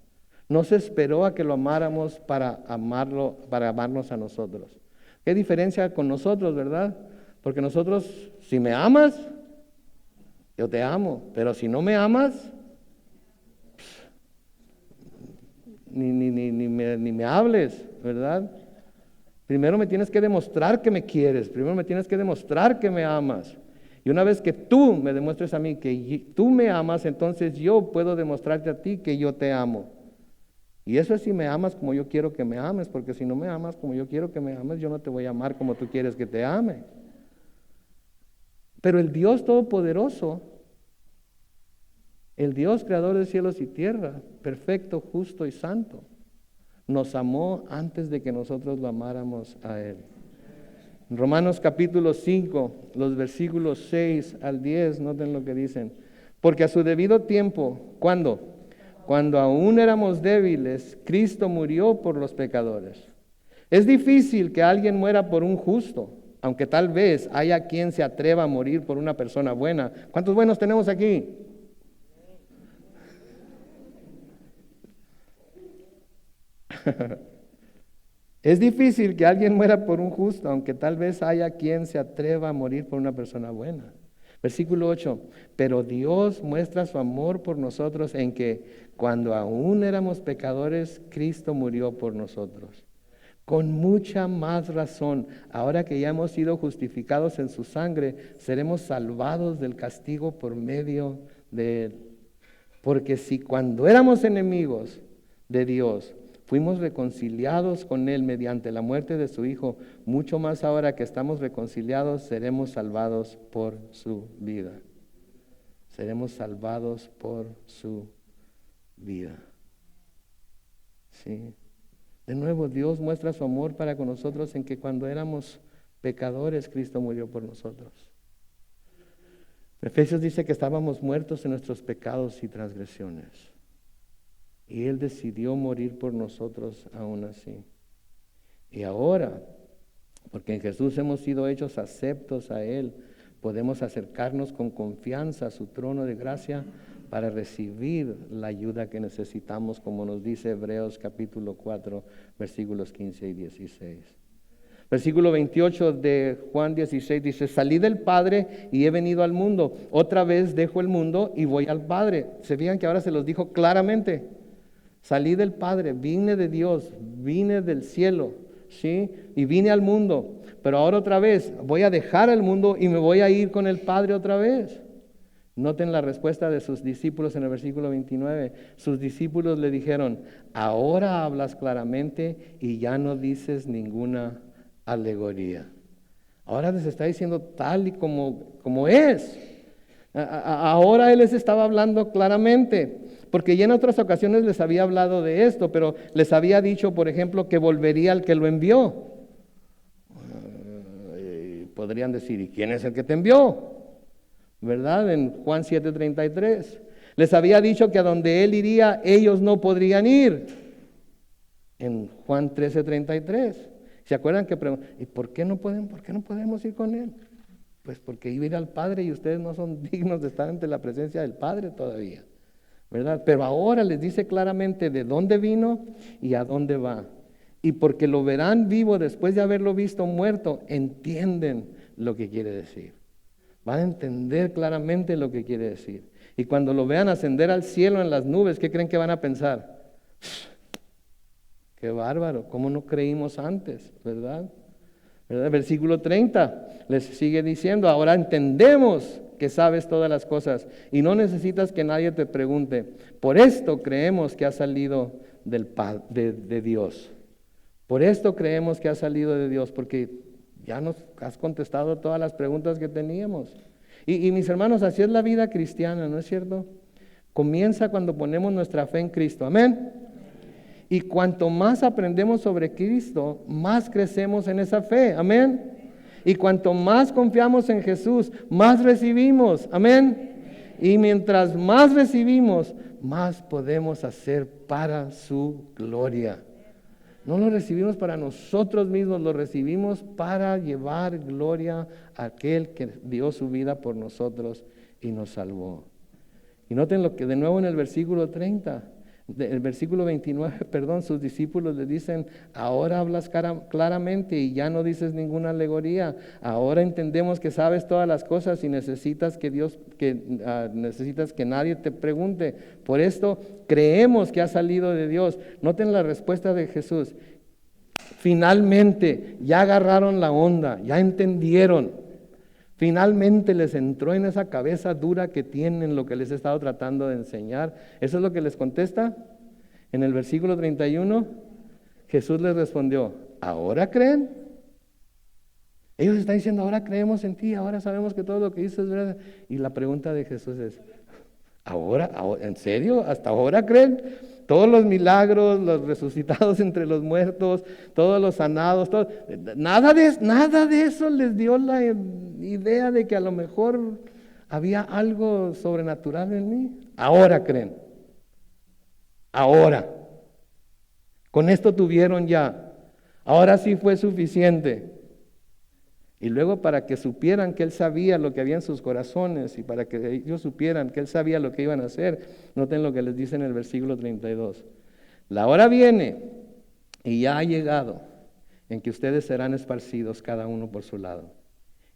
No se esperó a que lo amáramos para amarlo, para amarnos a nosotros. ¿Qué diferencia con nosotros, verdad? Porque nosotros, si me amas, yo te amo. Pero si no me amas, ni me hables, ¿verdad? Primero me tienes que demostrar que me quieres, primero me tienes que demostrar que me amas. Y una vez que tú me demuestres a mí que tú me amas, entonces yo puedo demostrarte a ti que yo te amo. Y eso es si me amas como yo quiero que me ames, porque si no me amas como yo quiero que me ames, yo no te voy a amar como tú quieres que te ame. Pero el Dios Todopoderoso, el Dios creador de cielos y tierra, perfecto, justo y santo, nos amó antes de que nosotros lo amáramos a Él. En Romanos capítulo 5, los versículos 6 al 10, noten lo que dicen. Porque a su debido tiempo, ¿cuándo? Cuando aún éramos débiles, Cristo murió por los pecadores. Es difícil que alguien muera por un justo, aunque tal vez haya quien se atreva a morir por una persona buena. ¿Cuántos buenos tenemos aquí? Es difícil que alguien muera por un justo, aunque tal vez haya quien se atreva a morir por una persona buena. Versículo 8, pero Dios muestra su amor por nosotros en que cuando aún éramos pecadores, Cristo murió por nosotros. Con mucha más razón, ahora que ya hemos sido justificados en su sangre, seremos salvados del castigo por medio de Él. Porque si cuando éramos enemigos de Dios, fuimos reconciliados con Él mediante la muerte de su Hijo, mucho más ahora que estamos reconciliados, seremos salvados por su vida. Seremos salvados por su vida. ¿Sí? De nuevo, Dios muestra su amor para con nosotros en que cuando éramos pecadores, Cristo murió por nosotros. Efesios dice que estábamos muertos en nuestros pecados y transgresiones. Y Él decidió morir por nosotros aún así. Y ahora, porque en Jesús hemos sido hechos aceptos a Él, podemos acercarnos con confianza a su trono de gracia para recibir la ayuda que necesitamos, como nos dice Hebreos capítulo 4, versículos 15 y 16. Versículo 28 de Juan 16 dice, salí del Padre y he venido al mundo. Otra vez dejo el mundo y voy al Padre. Se fijan que ahora se los dijo claramente. Salí del Padre, vine de Dios, vine del cielo, ¿sí? Y vine al mundo. Pero ahora otra vez voy a dejar el mundo y me voy a ir con el Padre otra vez. Noten la respuesta de sus discípulos en el versículo 29. Sus discípulos le dijeron, ahora hablas claramente y ya no dices ninguna alegoría. Ahora les está diciendo tal y como es. Ahora Él les estaba hablando claramente, porque ya en otras ocasiones les había hablado de esto, pero les había dicho, por ejemplo, que volvería al que lo envió. Podrían decir, ¿y quién es el que te envió? ¿Verdad? En Juan 7:33. Les había dicho que a donde Él iría, ellos no podrían ir. En Juan 13:33. ¿Se acuerdan que preguntan, ¿y por qué no podemos ir con Él? Pues porque iba a ir al Padre y ustedes no son dignos de estar ante la presencia del Padre todavía, ¿verdad? Pero ahora les dice claramente de dónde vino y a dónde va. Y porque lo verán vivo después de haberlo visto muerto, entienden lo que quiere decir. Van a entender claramente lo que quiere decir. Y cuando lo vean ascender al cielo en las nubes, ¿qué creen que van a pensar? ¡Qué bárbaro! ¿Cómo no creímos antes? ¿Verdad? Versículo 30 les sigue diciendo, ahora entendemos que sabes todas las cosas y no necesitas que nadie te pregunte. Por esto creemos que has salido de Dios. Por esto creemos que has salido de Dios, porque ya nos has contestado todas las preguntas que teníamos. Y mis hermanos, así es la vida cristiana, ¿no es cierto? Comienza cuando ponemos nuestra fe en Cristo. Amén. Y cuanto más aprendemos sobre Cristo, más crecemos en esa fe. Amén. Y cuanto más confiamos en Jesús, más recibimos. Amén. Y mientras más recibimos, más podemos hacer para su gloria. No lo recibimos para nosotros mismos, lo recibimos para llevar gloria a aquel que dio su vida por nosotros y nos salvó. Y noten lo que de nuevo en el versículo 30. El versículo 29, sus discípulos le dicen, ahora hablas claramente y ya no dices ninguna alegoría. Ahora entendemos que sabes todas las cosas y necesitas que nadie te pregunte. Por esto creemos que has salido de Dios. Noten la respuesta de Jesús. Finalmente ya agarraron la onda, ya entendieron. Finalmente les entró en esa cabeza dura que tienen lo que les he estado tratando de enseñar. Eso es lo que les contesta. En el versículo 31, Jesús les respondió, ¿ahora creen? Ellos están diciendo, ahora creemos en ti, ahora sabemos que todo lo que dices es verdad. Y la pregunta de Jesús es, ¿ahora? ¿En serio? ¿Hasta ahora creen? Todos los milagros, los resucitados entre los muertos, todos los sanados, nada de eso les dio la idea de que a lo mejor había algo sobrenatural en mí. Ahora creen. Ahora. Con esto tuvieron ya. Ahora sí fue suficiente. Y luego para que supieran que Él sabía lo que había en sus corazones y para que ellos supieran que Él sabía lo que iban a hacer, noten lo que les dice en el versículo 32. La hora viene y ya ha llegado en que ustedes serán esparcidos cada uno por su lado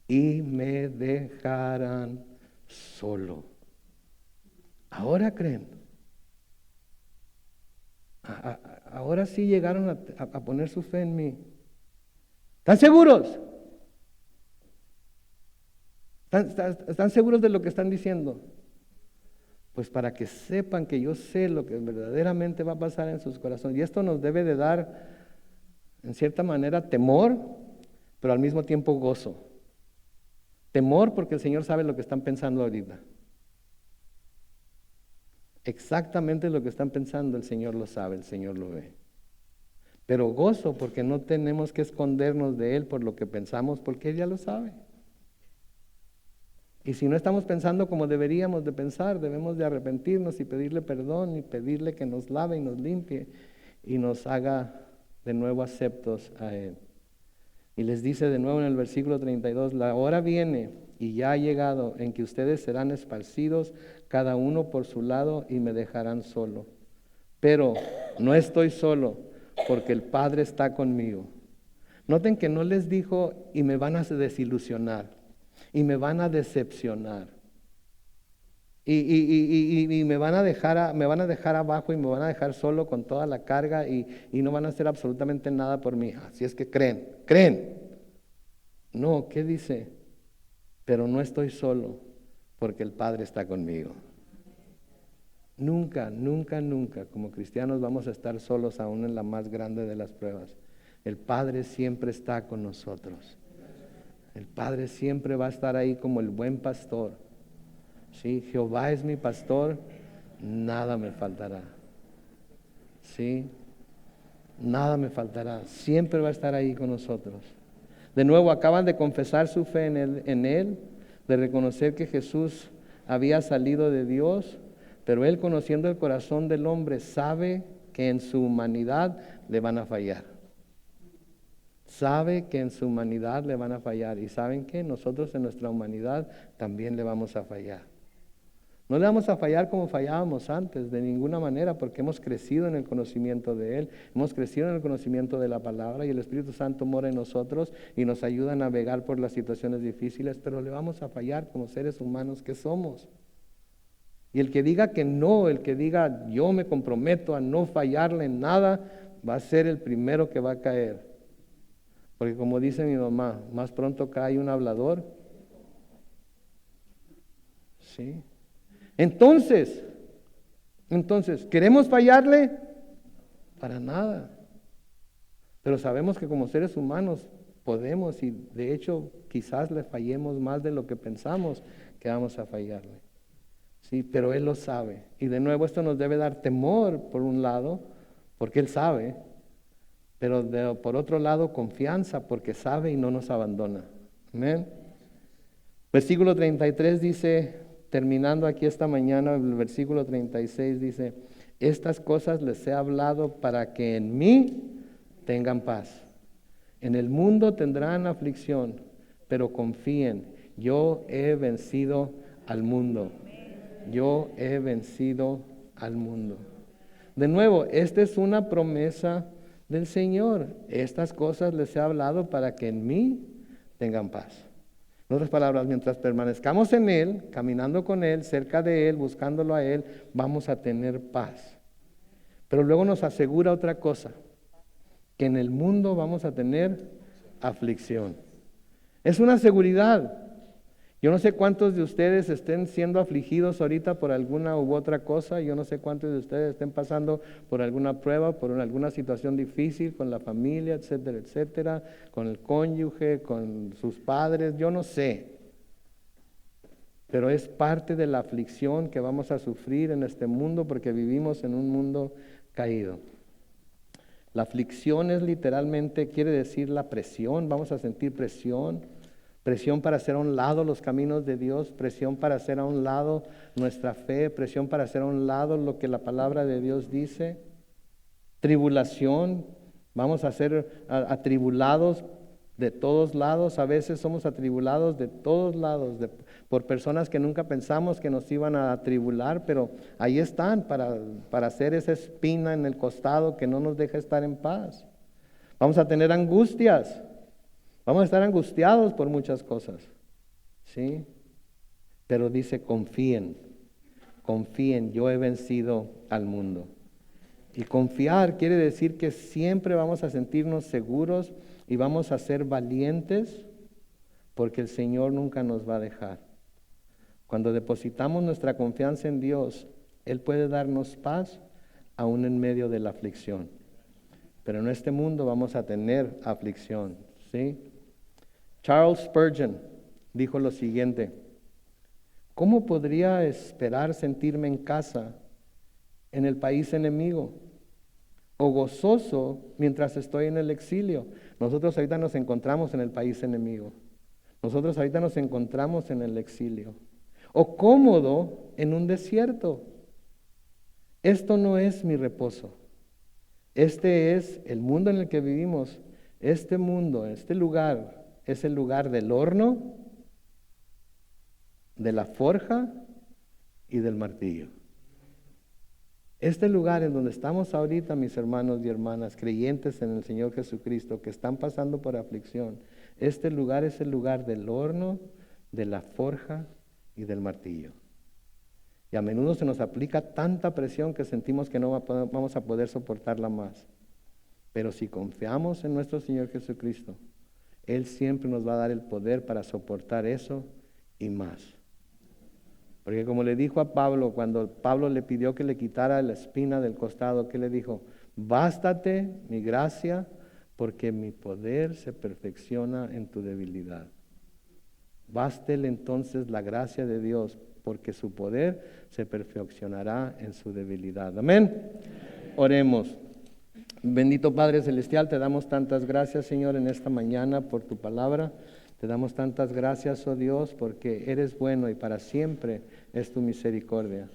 y me dejarán solo. Ahora creen. Ahora sí llegaron a poner su fe en mí. ¿Están seguros? ¿Están seguros de lo que están diciendo? Pues para que sepan que yo sé lo que verdaderamente va a pasar en sus corazones. Y esto nos debe de dar, en cierta manera, temor, pero al mismo tiempo gozo. Temor porque el Señor sabe lo que están pensando ahorita. Exactamente lo que están pensando, el Señor lo sabe, el Señor lo ve. Pero gozo porque no tenemos que escondernos de Él por lo que pensamos, porque Él ya lo sabe. Y si no estamos pensando como deberíamos de pensar, debemos de arrepentirnos y pedirle perdón y pedirle que nos lave y nos limpie y nos haga de nuevo aceptos a Él. Y les dice de nuevo en el versículo 32, la hora viene y ya ha llegado en que ustedes serán esparcidos cada uno por su lado y me dejarán solo. Pero no estoy solo porque el Padre está conmigo. Noten que no les dijo y me van a desilusionar y me van a decepcionar y me van a dejar abajo y me van a dejar solo con toda la carga y no van a hacer absolutamente nada por mí. Así es que creen. No, ¿qué dice? Pero no estoy solo porque el Padre está conmigo. Nunca, nunca, nunca como cristianos vamos a estar solos aún en la más grande de las pruebas. El Padre siempre está con nosotros. El Padre siempre va a estar ahí como el buen pastor. ¿Sí? Jehová es mi pastor, nada me faltará. ¿Sí? Nada me faltará. Siempre va a estar ahí con nosotros. De nuevo, acaban de confesar su fe en Él, de reconocer que Jesús había salido de Dios, pero Él, conociendo el corazón del hombre, sabe que en su humanidad le van a fallar. Sabe que en su humanidad le van a fallar. Y ¿saben qué? Nosotros en nuestra humanidad también le vamos a fallar. No le vamos a fallar como fallábamos antes, de ninguna manera, porque hemos crecido en el conocimiento de Él, hemos crecido en el conocimiento de la palabra y el Espíritu Santo mora en nosotros y nos ayuda a navegar por las situaciones difíciles, pero le vamos a fallar como seres humanos que somos. Y el que diga que no, el que diga yo me comprometo a no fallarle en nada, va a ser el primero que va a caer. Porque como dice mi mamá, más pronto cae un hablador. ¿Sí? Entonces, ¿queremos fallarle? Para nada. Pero sabemos que como seres humanos podemos y de hecho quizás le fallemos más de lo que pensamos que vamos a fallarle. Sí, pero Él lo sabe. Y de nuevo esto nos debe dar temor por un lado, porque Él sabe. Pero por otro lado, confianza, porque sabe y no nos abandona. Amén. Versículo 33 dice, terminando aquí esta mañana, el versículo 36 dice, estas cosas les he hablado para que en mí tengan paz. En el mundo tendrán aflicción, pero confíen, yo he vencido al mundo. Yo he vencido al mundo. De nuevo, esta es una promesa del Señor. Estas cosas les he hablado para que en mí tengan paz. En otras palabras, mientras permanezcamos en Él, caminando con Él, cerca de Él, buscándolo a Él, vamos a tener paz. Pero luego nos asegura otra cosa, que en el mundo vamos a tener aflicción. Es una seguridad. Yo no sé cuántos de ustedes estén siendo afligidos ahorita por alguna u otra cosa. Yo no sé cuántos de ustedes estén pasando por alguna prueba, por alguna situación difícil con la familia, etcétera, etcétera, con el cónyuge, con sus padres, yo no sé. Pero es parte de la aflicción que vamos a sufrir en este mundo porque vivimos en un mundo caído. La aflicción es literalmente, quiere decir la presión, vamos a sentir presión. Presión para hacer a un lado los caminos de Dios, presión para hacer a un lado nuestra fe, presión para hacer a un lado lo que la palabra de Dios dice. Tribulación, vamos a ser atribulados de todos lados, a veces somos atribulados de todos lados, por personas que nunca pensamos que nos iban a atribular, pero ahí están para hacer esa espina en el costado que no nos deja estar en paz. Vamos a tener angustias. Vamos a estar angustiados por muchas cosas, ¿sí? Pero dice, confíen, yo he vencido al mundo. Y confiar quiere decir que siempre vamos a sentirnos seguros y vamos a ser valientes porque el Señor nunca nos va a dejar. Cuando depositamos nuestra confianza en Dios, Él puede darnos paz aún en medio de la aflicción. Pero en este mundo vamos a tener aflicción, ¿sí? Charles Spurgeon dijo lo siguiente: ¿cómo podría esperar sentirme en casa en el país enemigo o gozoso mientras estoy en el exilio? Nosotros ahorita nos encontramos en el país enemigo. Nosotros ahorita nos encontramos en el exilio. O cómodo en un desierto. Esto no es mi reposo. Este es el mundo en el que vivimos. Este mundo, este lugar, es el lugar del horno, de la forja y del martillo. Este lugar en donde estamos ahorita, mis hermanos y hermanas, creyentes en el Señor Jesucristo, que están pasando por aflicción, este lugar es el lugar del horno, de la forja y del martillo. Y a menudo se nos aplica tanta presión que sentimos que no vamos a poder soportarla más. Pero si confiamos en nuestro Señor Jesucristo, Él siempre nos va a dar el poder para soportar eso y más. Porque como le dijo a Pablo, cuando Pablo le pidió que le quitara la espina del costado, ¿qué le dijo? Bástate mi gracia, porque mi poder se perfecciona en tu debilidad. Bástele entonces la gracia de Dios, porque su poder se perfeccionará en su debilidad. Amén. Oremos. Bendito Padre Celestial, te damos tantas gracias, Señor, en esta mañana por tu palabra. Te damos tantas gracias, oh Dios, porque eres bueno y para siempre es tu misericordia.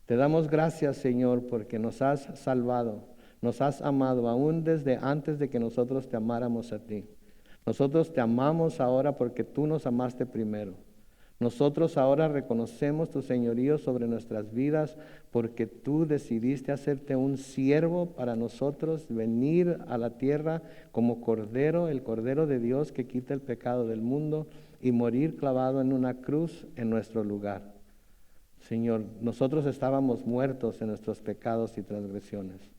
Te damos gracias, Señor, porque nos has salvado, nos has amado, aún desde antes de que nosotros te amáramos a ti. Nosotros te amamos ahora porque tú nos amaste primero. Nosotros ahora reconocemos tu señorío sobre nuestras vidas porque tú decidiste hacerte un siervo para nosotros, venir a la tierra como cordero, el cordero de Dios que quita el pecado del mundo y morir clavado en una cruz en nuestro lugar. Señor, nosotros estábamos muertos en nuestros pecados y transgresiones.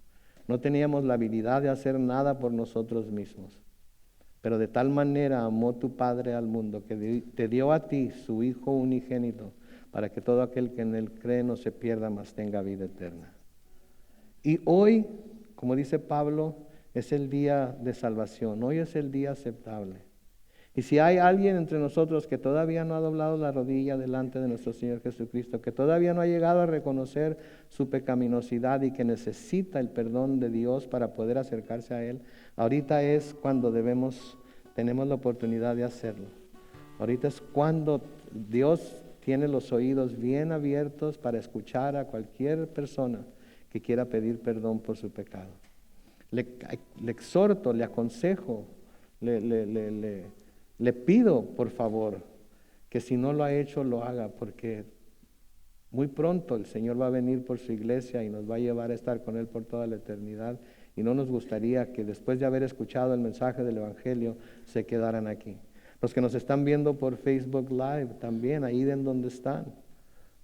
No teníamos la habilidad de hacer nada por nosotros mismos. Pero de tal manera amó tu Padre al mundo que te dio a ti su Hijo unigénito para que todo aquel que en él cree no se pierda, mas tenga vida eterna. Y hoy, como dice Pablo, es el día de salvación. Hoy es el día aceptable. Y si hay alguien entre nosotros que todavía no ha doblado la rodilla delante de nuestro Señor Jesucristo, que todavía no ha llegado a reconocer su pecaminosidad y que necesita el perdón de Dios para poder acercarse a Él, ahorita es cuando tenemos la oportunidad de hacerlo. Ahorita es cuando Dios tiene los oídos bien abiertos para escuchar a cualquier persona que quiera pedir perdón por su pecado. Le exhorto, le aconsejo, le pido, por favor, que si no lo ha hecho, lo haga, porque muy pronto el Señor va a venir por su iglesia y nos va a llevar a estar con Él por toda la eternidad. Y no nos gustaría que después de haber escuchado el mensaje del Evangelio se quedaran aquí. Los que nos están viendo por Facebook Live también, ahí en donde están,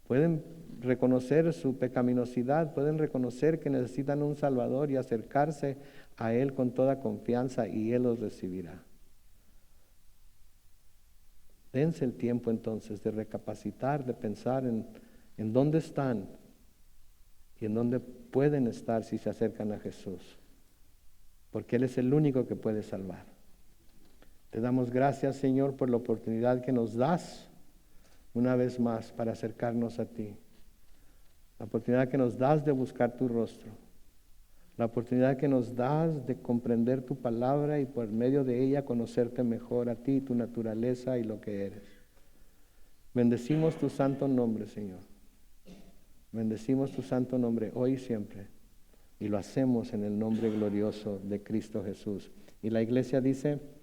pueden reconocer su pecaminosidad, pueden reconocer que necesitan un Salvador y acercarse a Él con toda confianza y Él los recibirá. Dense el tiempo entonces de recapacitar, de pensar en dónde están y en dónde pueden estar si se acercan a Jesús, porque Él es el único que puede salvar. Te damos gracias, Señor, por la oportunidad que nos das una vez más para acercarnos a ti, la oportunidad que nos das de buscar tu rostro, la oportunidad que nos das de comprender tu palabra y por medio de ella conocerte mejor a ti, tu naturaleza y lo que eres. Bendecimos tu santo nombre, Señor. Bendecimos tu santo nombre hoy y siempre. Y lo hacemos en el nombre glorioso de Cristo Jesús. Y la iglesia dice...